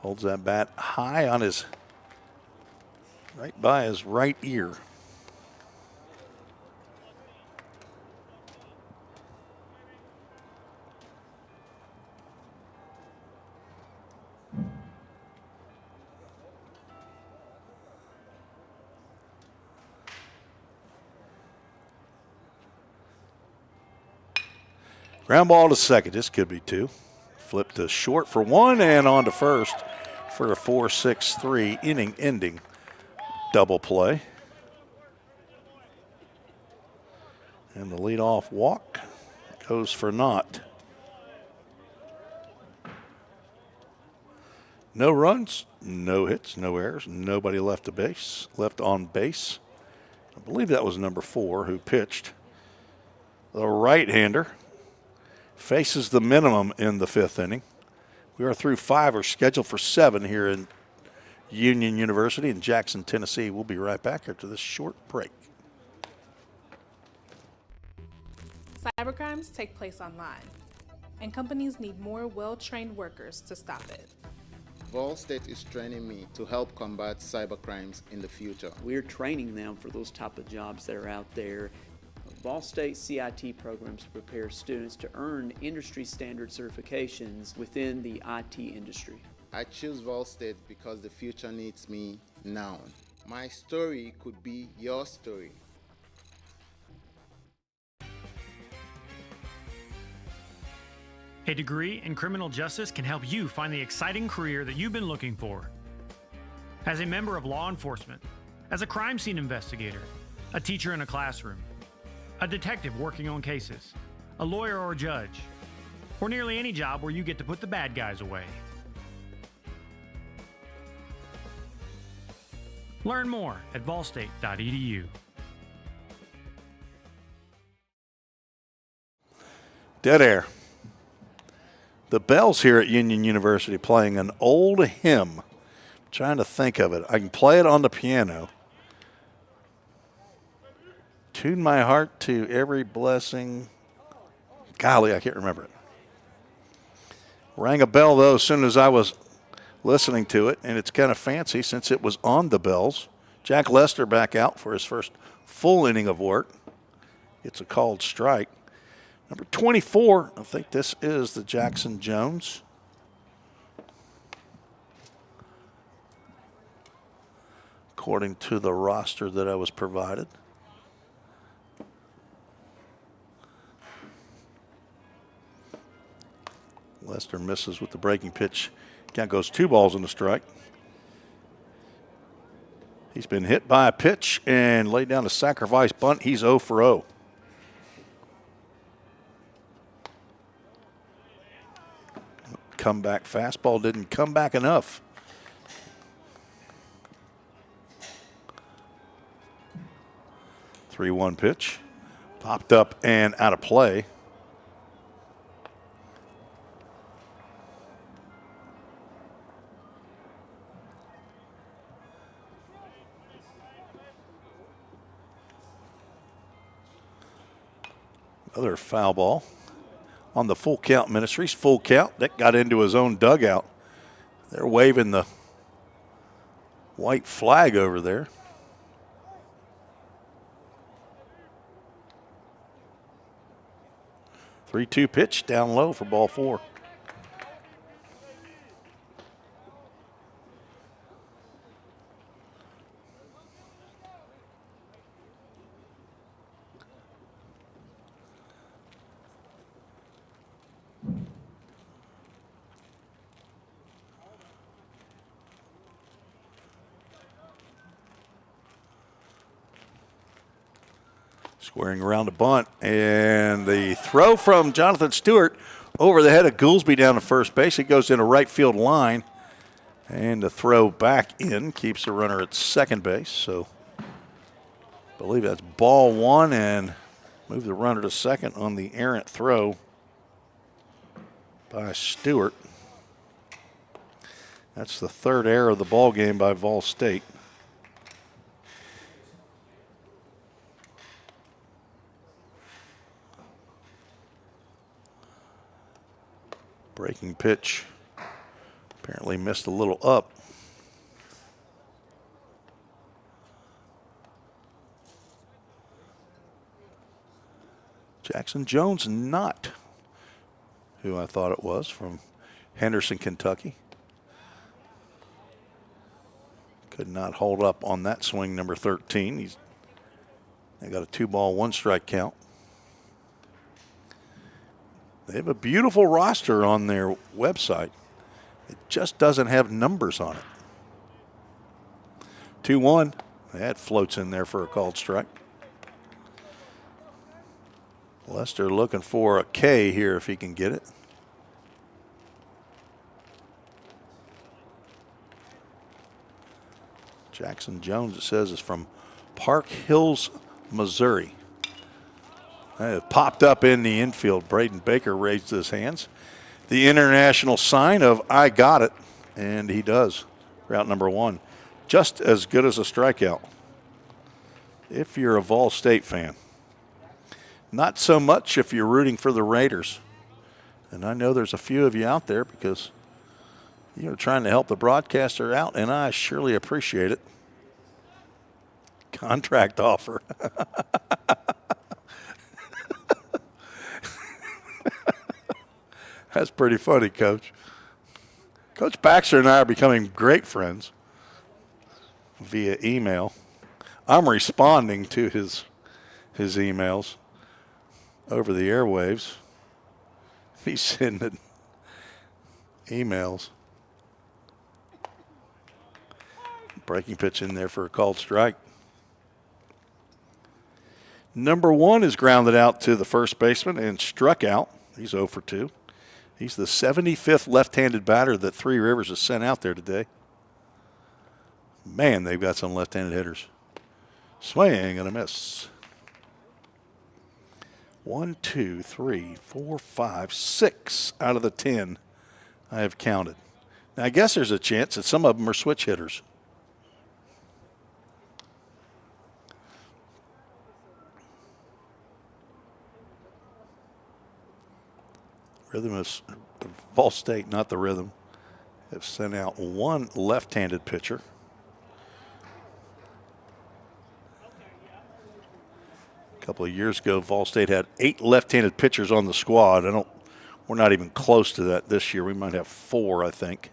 Speaker 1: Holds that bat high on his, right by his right ear. Ground ball to second. This could be 2. Flip to short for 1 and on to first for a 4-6-3 inning-ending double play. And the leadoff walk goes for naught. No runs, no hits, no errors, nobody left on base. I believe that was number 4 who pitched. The right-hander faces the minimum in the 5th inning. We are through 5. We're scheduled for 7 here in Union University in Jackson, Tennessee. We'll be right back after this short break.
Speaker 12: Cybercrimes take place online, and companies need more well-trained workers to stop it.
Speaker 13: Vol State is training me to help combat cybercrimes in the future.
Speaker 6: We're training them for those type of jobs that are out there. Vol State CIT programs prepare students to earn industry standard certifications within the IT industry.
Speaker 13: I choose Vol State because the future needs me now. My story could be your story.
Speaker 10: A degree in criminal justice can help you find the exciting career that you've been looking for. As a member of law enforcement, as a crime scene investigator, a teacher in a classroom, a detective working on cases, a lawyer or judge, or nearly any job where you get to put the bad guys away. Learn more at volstate.edu.
Speaker 1: Dead air. The Bells here at Union University playing an old hymn. I'm trying to think of it. I can play it on the piano. Tune my heart to every blessing. Golly, I can't remember it. Rang a bell, though, as soon as I was listening to it, and it's kind of fancy since it was on the Bells. Jack Lester back out for his first full inning of work. It's a called strike. Number 24, I think this is the Jackson Jones. According to the roster that I was provided. Lester misses with the breaking pitch. Count goes 2 balls and a strike. He's been hit by a pitch and laid down a sacrifice bunt. He's 0 for 0. Comeback fastball didn't come back enough. Three-one pitch. Popped up and out of play. Another foul ball. On the full count Ministries, full count. That got into his own dugout. They're waving the white flag over there. Three-two pitch down low for ball 4. Squaring around a bunt, and the throw from Jonathan Stewart over the head of Goolsby down to first base. It goes in a right field line, and the throw back in keeps the runner at second base. So I believe that's ball 1, and move the runner to second on the errant throw by Stewart. That's the 3rd error of the ball game by Vol State. Breaking pitch apparently missed a little up. Jackson Jones, not who I thought it was, from Henderson, Kentucky. Could not hold up on that swing, number 13. They got a 2-ball, 1-strike count. They have a beautiful roster on their website. It just doesn't have numbers on it. 2-1. That floats in there for a called strike. Lester looking for a K here if he can get it. Jackson Jones, it says, is from Park Hills, Missouri. It popped up in the infield. Braden Baker raised his hands. The international sign of I got it, and he does. Route number 1. Just as good as a strikeout if you're a Vol State fan. Not so much if you're rooting for the Raiders. And I know there's a few of you out there because you're trying to help the broadcaster out, and I surely appreciate it. Contract offer. That's pretty funny, Coach. Coach Baxter and I are becoming great friends via email. I'm responding to his emails over the airwaves. He's sending emails. Breaking pitch in there for a called strike. Number 1 is grounded out to the first baseman and struck out. He's 0 for 2. He's the 75th left-handed batter that Three Rivers has sent out there today. Man, they've got some left-handed hitters. Swing and a miss. 1, 2, 3, 4, 5, 6 out of the 10 I have counted. Now, I guess there's a chance that some of them are switch hitters. Rhythm is Vol State, not the Rhythm, have sent out 1 left-handed pitcher. A couple of years ago, Vol State had 8 left-handed pitchers on the squad. We're not even close to that this year. We might have 4, I think.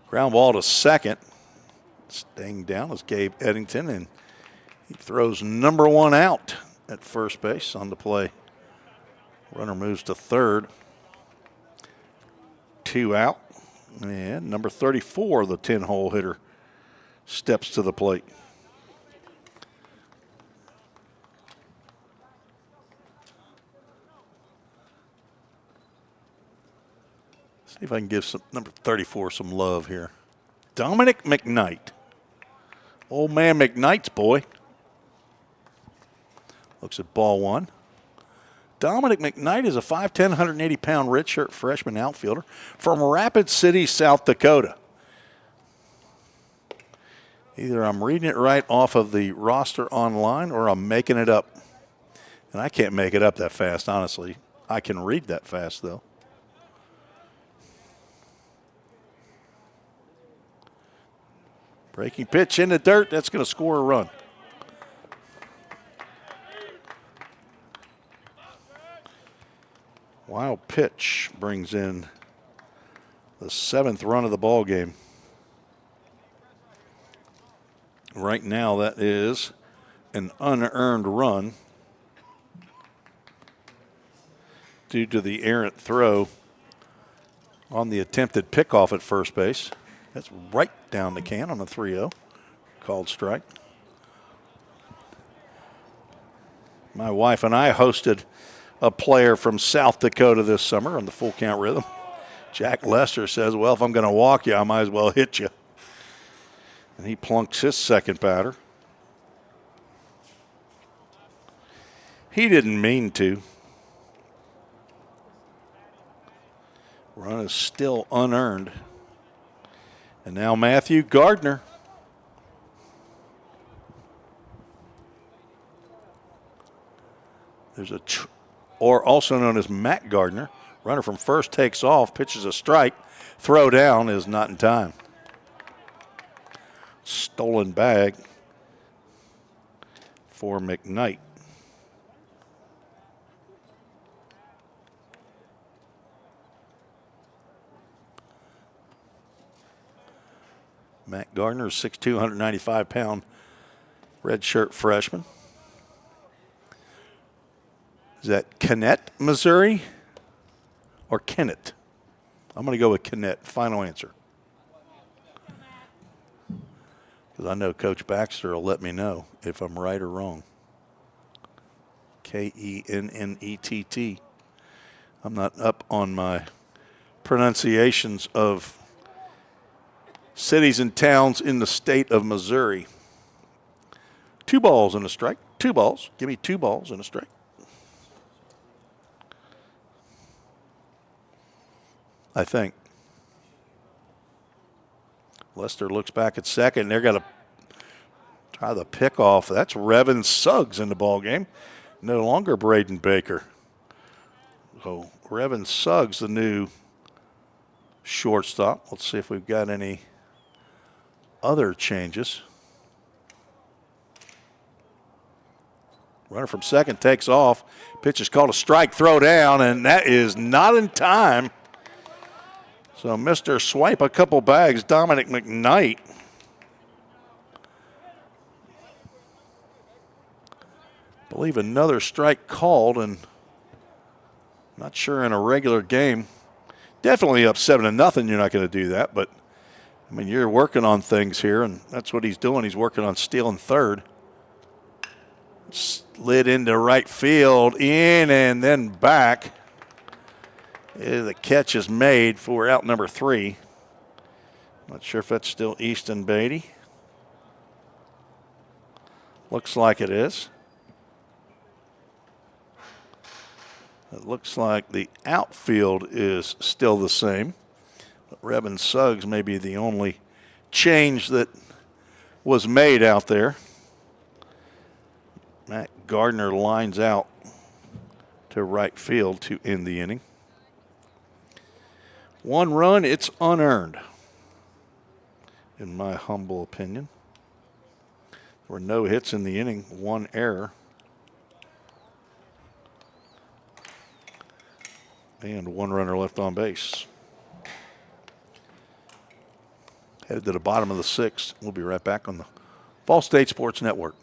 Speaker 1: Ground ball to second. Staying down is Gabe Eddington, and he throws number 1 out at first base on the play. Runner moves to third. 2 out. And number 34, the 10-hole hitter, steps to the plate. See if I can give some number 34 some love here. Dominic McKnight. Old man McKnight's boy. Looks at ball 1. Dominic McKnight is a 5'10", 180-pound redshirt freshman outfielder from Rapid City, South Dakota. Either I'm reading it right off of the roster online or I'm making it up. And I can't make it up that fast, honestly. I can read that fast, though. Breaking pitch in the dirt. That's going to score a run. Wild pitch brings in the 7th run of the ball game. Right now, that is an unearned run due to the errant throw on the attempted pickoff at first base. That's right down the can on the 3-0. Called strike. My wife and I hosted a player from South Dakota this summer on the Full Count Rhythm. Jack Lester says, well, if I'm going to walk you, I might as well hit you. And he plunks his second batter. He didn't mean to. Run is still unearned. And now Matthew Gardner. There's or also known as Matt Gardner. Runner from first takes off, pitches a strike. Throw down is not in time. Stolen bag for McKnight. Matt Gardner is 6'2", 195-pound redshirt freshman. Is that Kennett, Missouri, or Kennett? I'm going to go with Kennett. Final answer. Because I know Coach Baxter will let me know if I'm right or wrong. Kennett. I'm not up on my pronunciations of cities and towns in the state of Missouri. 2 balls and a strike. 2 balls. Give me 2 balls and a strike. I think. Lester looks back at second. They're going to try the pick off. That's Revin Suggs in the ball game. No longer Braden Baker. So Revin Suggs, the new shortstop. Let's see if we've got any other changes. Runner from second takes off. Pitch is called a strike, throw down, and that is not in time. So Mr. Swipe a couple bags, Dominic McKnight. I believe another strike called, and not sure in a regular game. Definitely up 7-0, you're not going to do that, but I mean, you're working on things here, and that's what he's doing. He's working on stealing third. Slid into right field, in and then back. The catch is made for out number 3. Not sure if that's still Easton Beatty. Looks like it is. It looks like the outfield is still the same. But Revin Suggs may be the only change that was made out there. Matt Gardner lines out to right field to end the inning. 1 run, it's unearned, in my humble opinion. There were no hits in the inning, 1 error. And 1 runner left on base. Headed to the bottom of the 6th. We'll be right back on the Fall State Sports Network.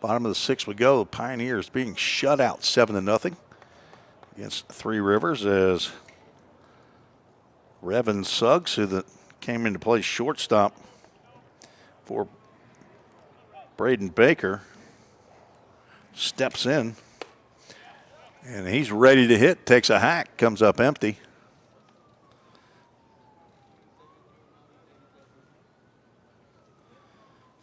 Speaker 1: Bottom of the 6th we go. The Pioneers being shut out 7-0 against Three Rivers as Revin Suggs, who came into play shortstop for Braden Baker, steps in. And he's ready to hit. Takes a hack, comes up empty.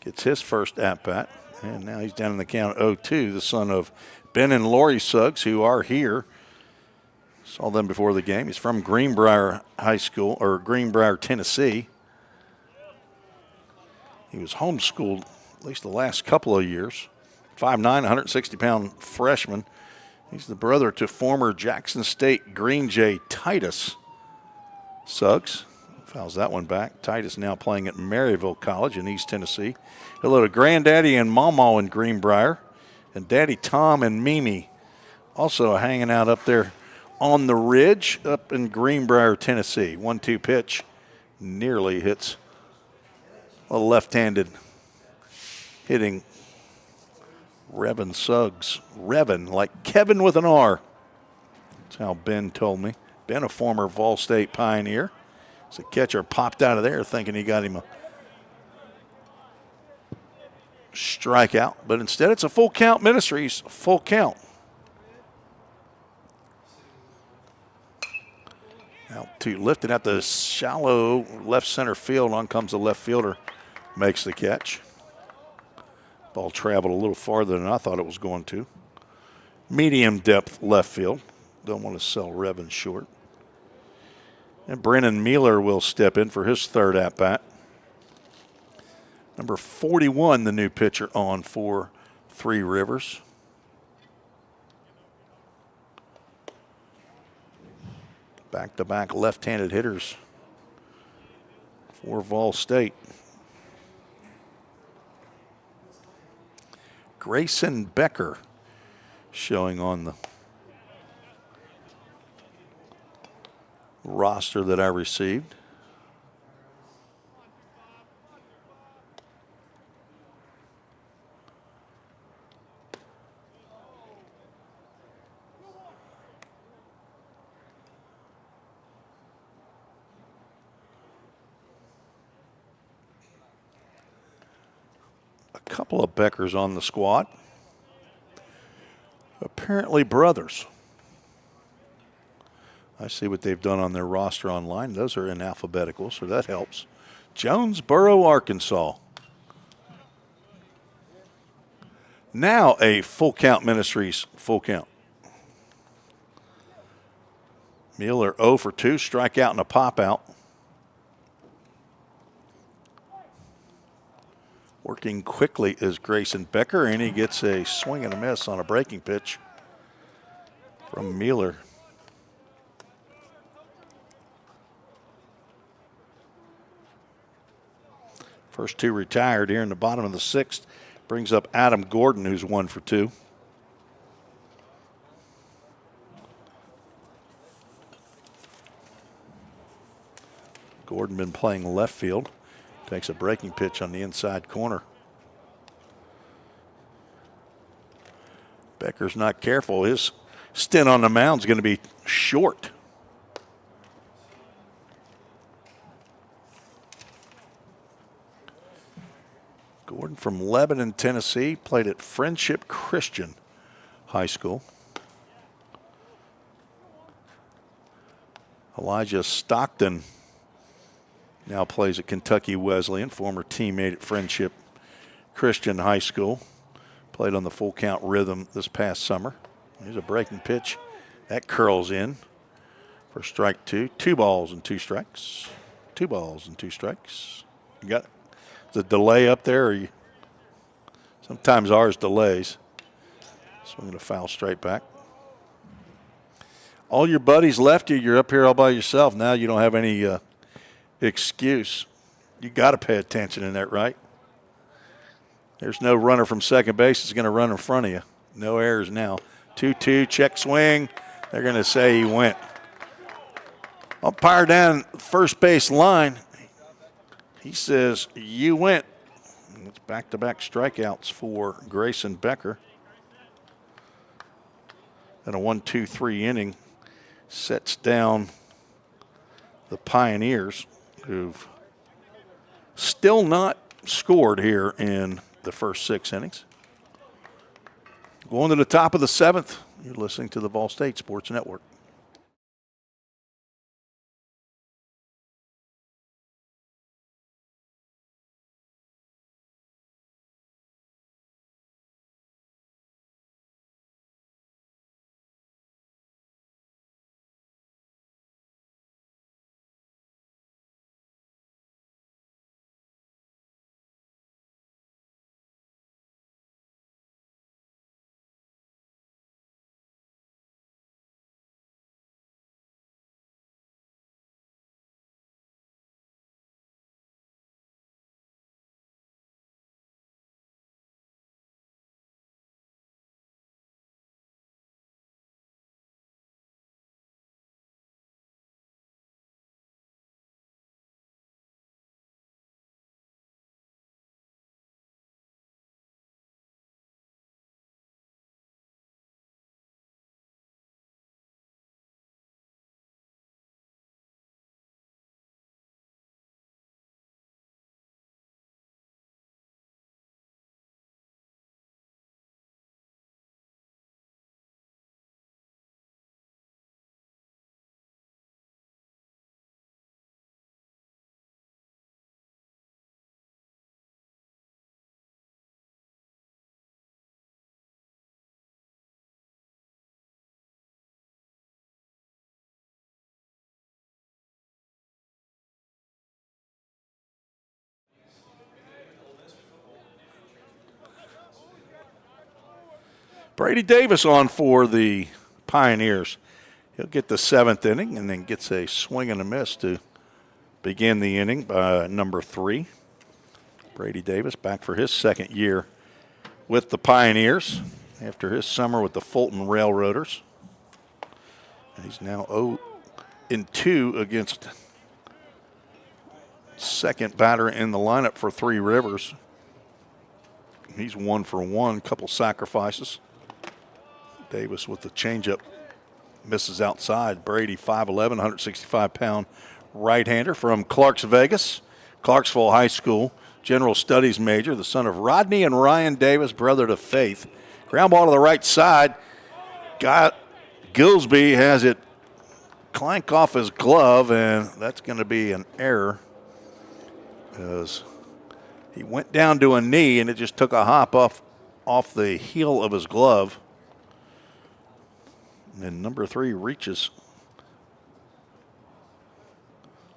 Speaker 1: Gets his first at-bat. And now he's down in the count 0-2, the son of Ben and Lori Suggs, who are here. Saw them before the game. He's from Greenbrier High School, or Greenbrier, Tennessee. He was homeschooled at least the last couple of years. 5'9", 160-pound freshman. He's the brother to former Jackson State Green Jay Titus Suggs. Fouls that one back. Titus now playing at Maryville College in East Tennessee. Hello to Granddaddy and Mama in Greenbrier, and Daddy Tom and Mimi also hanging out up there on the ridge up in Greenbrier, Tennessee. 1-2 pitch nearly hits a left-handed hitting Revin Suggs. Revin, like Kevin with an R. That's how Ben told me. Ben, a former Vol State Pioneer. So catcher popped out of there thinking he got him a strikeout, but instead it's a full count. Ministries, full count. Out to lifted at the shallow left center field. On comes the left fielder, makes the catch. Ball traveled a little farther than I thought it was going to. medium depth left field. Don't want to sell Revens short. And Brennan Mueller will step in for his third at-bat. Number 41, the new pitcher on for Three Rivers. Back-to-back left-handed hitters for Vol State. Grayson Becker showing on the roster that I received. A couple of Beckers on the squad. Apparently brothers. I see what they've done on their roster online. Those are in alphabetical, so that helps. Jonesboro, Arkansas. Now a Full Count Ministries full count. Mueller 0 for 2, strikeout and a pop out. Working quickly is Grayson Becker, and he gets a swing and a miss on a breaking pitch from Mueller. First two retired here in the bottom of the sixth. Brings up Adam Gordon, who's 1 for 2. Gordon been playing left field. Takes a breaking pitch on the inside corner. Becker's not careful. His stint on the mound is going to be short. Gordon from Lebanon, Tennessee, played at Friendship Christian High School. Elijah Stockton now plays at Kentucky Wesleyan, former teammate at Friendship Christian High School. Played on the Full Count rhythm this past summer. Here's a breaking pitch. That curls in for strike 2. 2 balls and 2 strikes. 2 balls and 2 strikes. You got the delay up there, or you? Sometimes ours delays. Swinging a foul straight back. All your buddies left you. You're up here all by yourself. Now you don't have any excuse. You got to pay attention in that, right? There's no runner from second base that's going to run in front of you. No errors now. 2-2, check swing. They're going to say he went. Umpire down first base line. He says, you went. It's back-to-back strikeouts for Grayson Becker. And a 1-2-3 inning sets down the Pioneers, who've still not scored here in the first 6 innings. Going to the top of the 7th, you're listening to the Vol State Sports Network. Brady Davis on for the Pioneers. He'll get the 7th inning and then gets a swing and a miss to begin the inning by number 3. Brady Davis back for his 2nd year with the Pioneers after his summer with the Fulton Railroaders. And he's now 0-2 against second batter in the lineup for Three Rivers. He's 1 for 1, couple sacrifices. Davis with the changeup misses outside. Brady, 5'11", 165-pound right-hander from Clarks Vegas, Clarksville High School, general studies major, the son of Rodney and Ryan Davis, brother to Faith. Ground ball to the right side. Gillsby has it clank off his glove, and that's going to be an error as he went down to a knee and it just took a hop off the heel of his glove. And number 3 reaches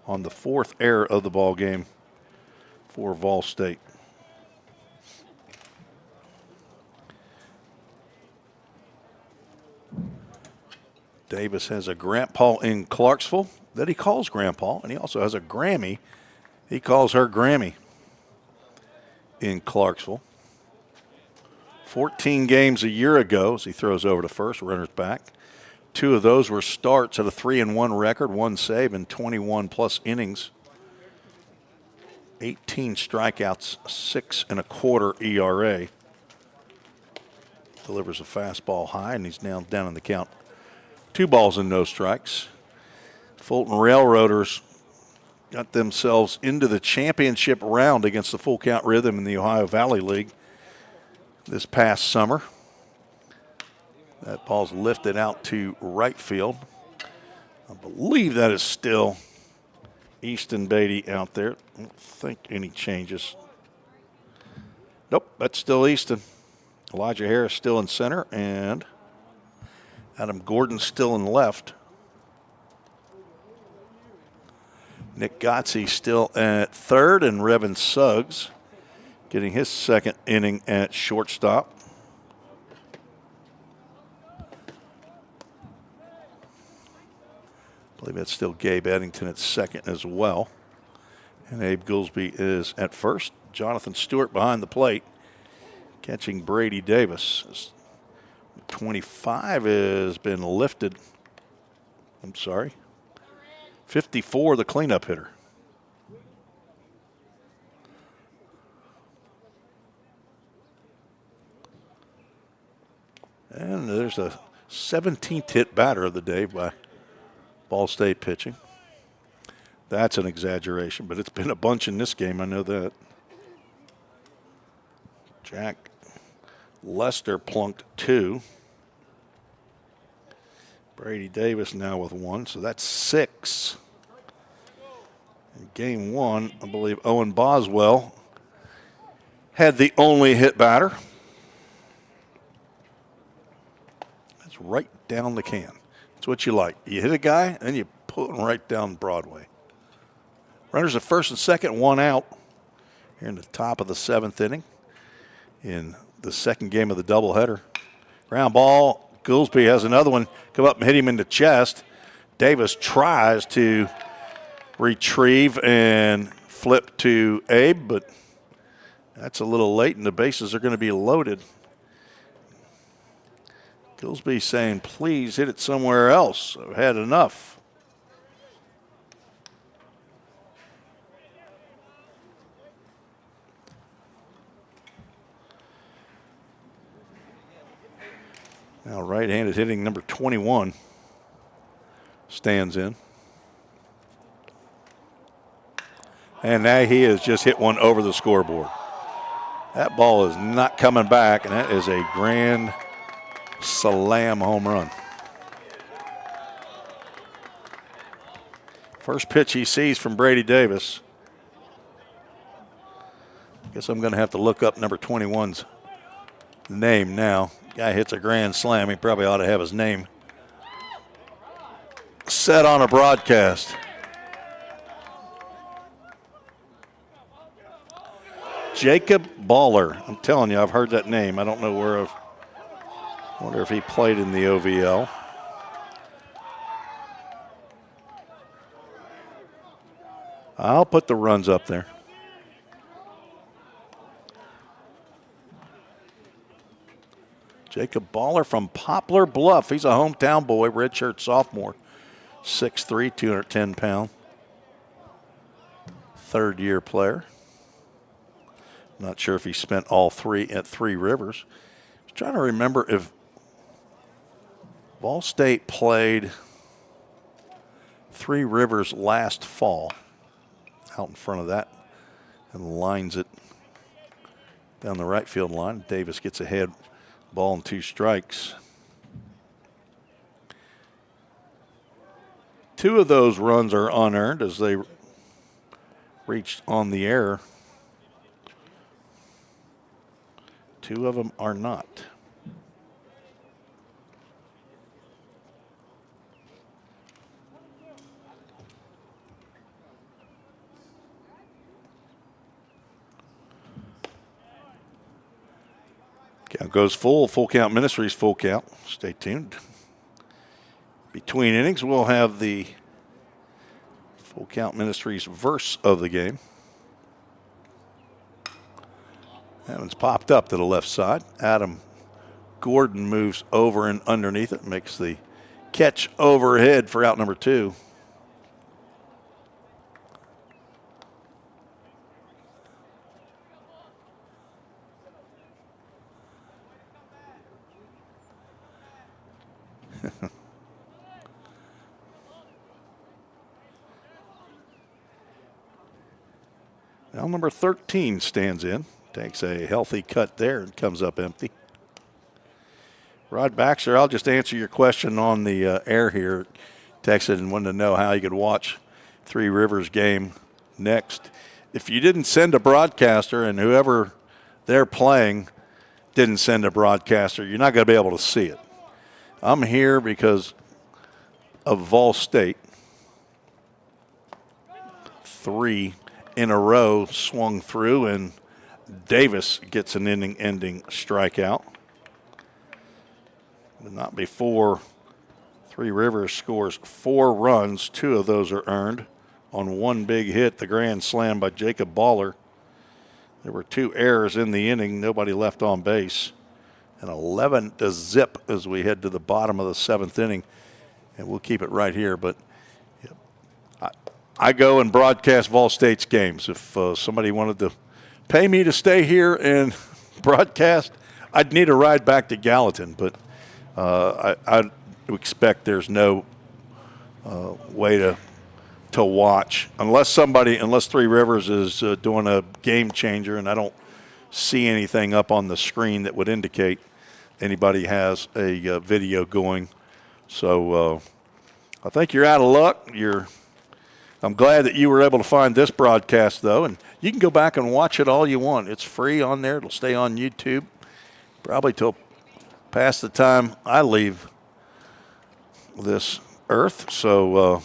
Speaker 1: on the 4th error of the ball game for Vol State. Davis has a grandpa in Clarksville that he calls grandpa, and he also has a Grammy. He calls her Grammy in Clarksville. 14 games a year ago as he throws over to first, runners back. 2 of those were starts at a 3-1 record, 1 save and 21+ innings. 18 strikeouts, 6.25 ERA. Delivers a fastball high, and he's now down in the count. 2 balls and no strikes. Fulton Railroaders got themselves into the championship round against the Full Count Rhythm in the Ohio Valley League this past summer. That ball's lifted out to right field. I believe that is still Easton Beatty out there. I don't think any changes. Nope, that's still Easton. Elijah Harris still in center, and Adam Gordon still in left. Nick Gotze still at third, and Revin Suggs getting his 2nd inning at shortstop. I believe that's still Gabe Eddington at 2nd as well. And Abe Goolsby is at first. Jonathan Stewart behind the plate, catching Brady Davis. 25 has been lifted. I'm sorry. 54, the cleanup hitter. And there's a 17th hit batter of the day by Ball State pitching. That's an exaggeration, but it's been a bunch in this game, I know that. Jack Lester plunked 2. Brady Davis now with 1, so that's 6. In game 1, I believe Owen Boswell had the only hit batter. That's right down the can. That's what you like. You hit a guy, and you put him right down Broadway. Runners at first and second, 1 out here in the top of the 7th inning in the 2nd game of the doubleheader. Ground ball. Goolsby has another one come up and hit him in the chest. Davis tries to retrieve and flip to Abe, but that's a little late, and the bases are going to be loaded. Goolsby saying, please hit it somewhere else. I've had enough. Now right-handed hitting number 21 stands in. And now he has just hit one over the scoreboard. That ball is not coming back, and that is a grand slam home run. First pitch he sees from Brady Davis. Guess I'm going to have to look up number 21's name now. Guy hits a grand slam. He probably ought to have his name set on a broadcast. Jacob Baller. I'm telling you, I've heard that name. I don't know Wonder if he played in the OVL. I'll put the runs up there. Jacob Baller from Poplar Bluff. He's a hometown boy, redshirt sophomore. 6'3", 210 pound. Third-year player. Not sure if he spent all three at Three Rivers. I was trying to remember if Ball State played Three Rivers last fall. Out in front of that and lines it down the right field line. Davis gets ahead, ball and 2 strikes. 2 of those runs are unearned as they reached on the air. 2 of them are not. Count goes full count ministries, full count. Stay tuned. Between innings, we'll have the full count ministries verse of the game. That one's popped up to the left side. Adam Gordon moves over and underneath it, makes the catch overhead for out number 2. Now number 13 stands in, takes a healthy cut there and comes up empty. Rod Baxter, I'll just answer your question on the air here. Texted and wanted to know how you could watch Three Rivers game next. If you didn't send a broadcaster and whoever they're playing didn't send a broadcaster, you're not going to be able to see it. I'm here because of Vol State. 3 in a row swung through, and Davis gets an inning-ending strikeout. But not before Three Rivers scores 4 runs. 2 of those are earned on 1 big hit, the grand slam by Jacob Baller. There were 2 errors in the inning, nobody left on base. And 11-0 as we head to the bottom of the 7th inning. And we'll keep it right here, but I go and broadcast Vol State's games. If somebody wanted to pay me to stay here and broadcast, I'd need a ride back to Gallatin. But I expect there's no way to watch unless Three Rivers is doing a game changer, and I don't see anything up on the screen that would indicate anybody has a video going. So I think you're out of luck. I'm glad that you were able to find this broadcast, though, and you can go back and watch it all you want. It's free on there. It'll stay on YouTube probably till past the time I leave this earth. So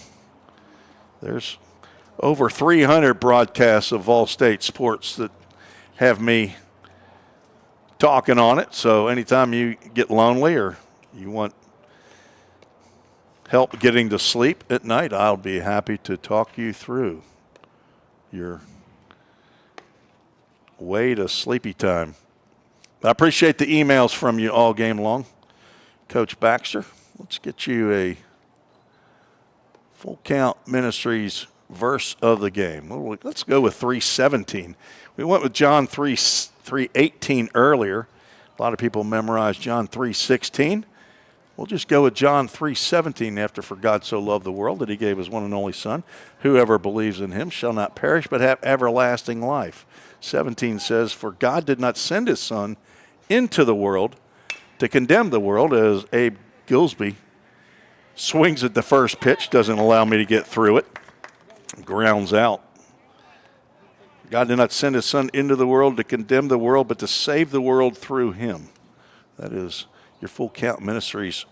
Speaker 1: there's over 300 broadcasts of Vol State sports that have me talking on it. So anytime you get lonely or you want help getting to sleep at night, I'll be happy to talk you through your way to sleepy time. I appreciate the emails from you all game long. Coach Baxter, let's get you a full count ministries verse of the game. Let's go with 3:17. We went with John 3:18 earlier. A lot of people memorized John 3:16. We'll just go with John 3:17 after for God so loved the world that he gave his one and only son. Whoever believes in him shall not perish but have everlasting life. 17 says, for God did not send his son into the world to condemn the world, as Abe Gillsby swings at the first pitch, doesn't allow me to get through it, grounds out. God did not send his son into the world to condemn the world, but to save the world through him. That is your full count ministries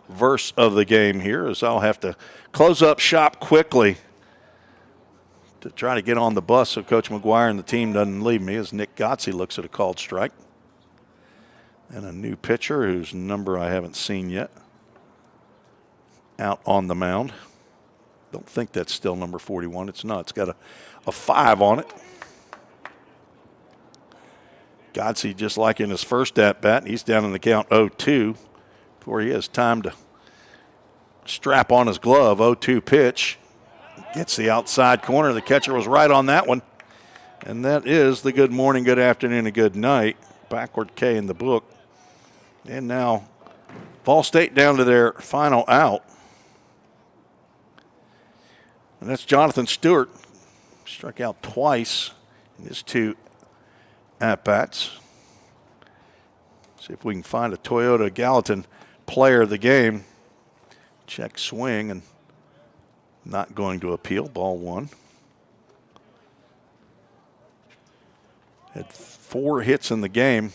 Speaker 1: verse of the game here, as I'll have to close up shop quickly to try to get on the bus so Coach McGuire and the team doesn't leave me, as Nick Gotze looks at a called strike. And a new pitcher whose number I haven't seen yet out on the mound. Don't think that's still number 41. It's not. It's got a 5 on it. Godsey, just like in his first at-bat, he's down in the count 0-2 before he has time to strap on his glove. 0-2 pitch. Gets the outside corner. The catcher was right on that one. And that is the good morning, good afternoon, and good night. Backward K in the book. And now Ball State down to their final out. And that's Jonathan Stewart. Struck out twice in his 2 at-bats. See if we can find a Toyota Gallatin player of the game. Check swing and not going to appeal. Ball 1. Had 4 hits in the game.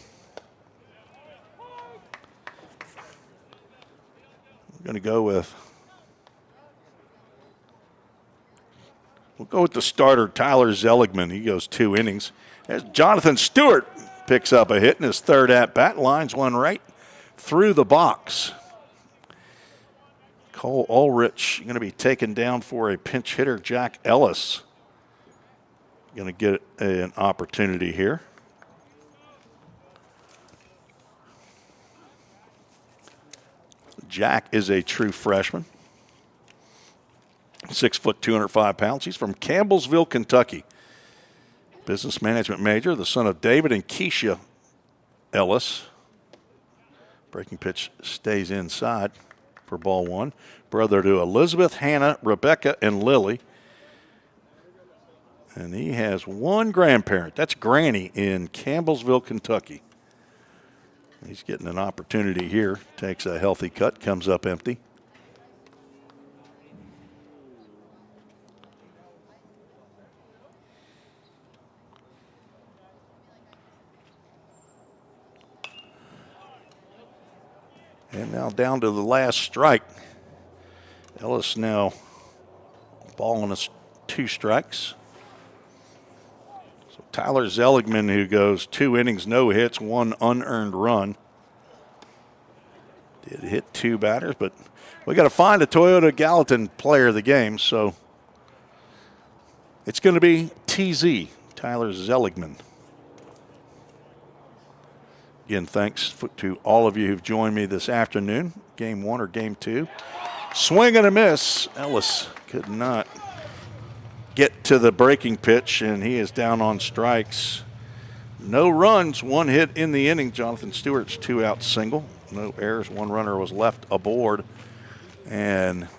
Speaker 1: I'm going to go with, we'll go with the starter, Tyler Zeligman. He goes 2 innings. As Jonathan Stewart picks up a hit in his 3rd at-bat, lines one right through the box. Cole Ulrich going to be taken down for a pinch hitter. Jack Ellis going to get an opportunity here. Jack is a true freshman. 6 foot, 205 pounds. He's from Campbellsville, Kentucky. Business management major, the son of David and Keisha Ellis. Breaking pitch stays inside for ball 1. Brother to Elizabeth, Hannah, Rebecca, and Lily. And he has 1 grandparent. That's Granny in Campbellsville, Kentucky. He's getting an opportunity here. Takes a healthy cut, comes up empty. And now down to the last strike. Ellis now balling us 2 strikes. So Tyler Zeligman, who goes 2 innings, no hits, 1 unearned run. Did hit 2 batters, but we got to find a Toyota Gallatin player of the game, so it's going to be TZ, Tyler Zeligman. Again, thanks to all of you who've joined me this afternoon. Game 1 or game 2. Swing and a miss. Ellis could not get to the breaking pitch, and he is down on strikes. No runs, 1 hit in the inning. Jonathan Stewart's 2-out single. No errors, 1 runner was left aboard. And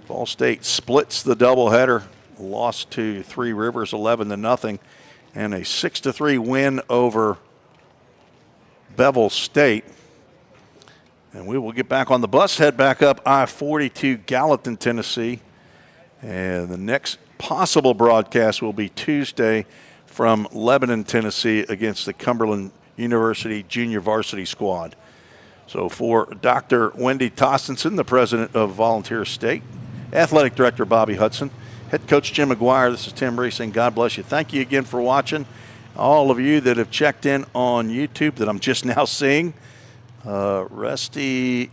Speaker 1: Ball State splits the doubleheader. Lost to 3 Rivers 11-0, and a 6-3 win over Bevel State. And we will get back on the bus, head back up I-40 to Gallatin, Tennessee. And the next possible broadcast will be Tuesday from Lebanon, Tennessee against the Cumberland University Junior Varsity Squad. So for Dr. Wendy Tostenson, the president of Volunteer State, athletic director Bobby Hudson, head coach Jim McGuire, this is Tim Reese, and God bless you. Thank you again for watching. All of you that have checked in on YouTube that I'm just now seeing. Rusty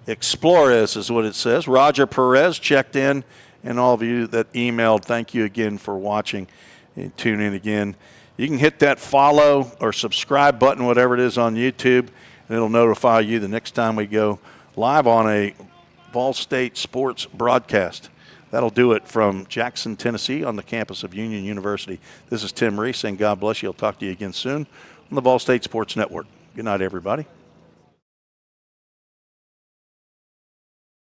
Speaker 1: Explores is what it says. Roger Perez checked in, and all of you that emailed, thank you again for watching. And tune in again. You can hit that follow or subscribe button, whatever it is on YouTube, and it'll notify you the next time we go live on a Ball State sports broadcast. That'll do it from Jackson, Tennessee on the campus of Union University. This is Tim Reese saying God bless you. I'll talk to you again soon on the Ball State Sports Network. Good night, everybody.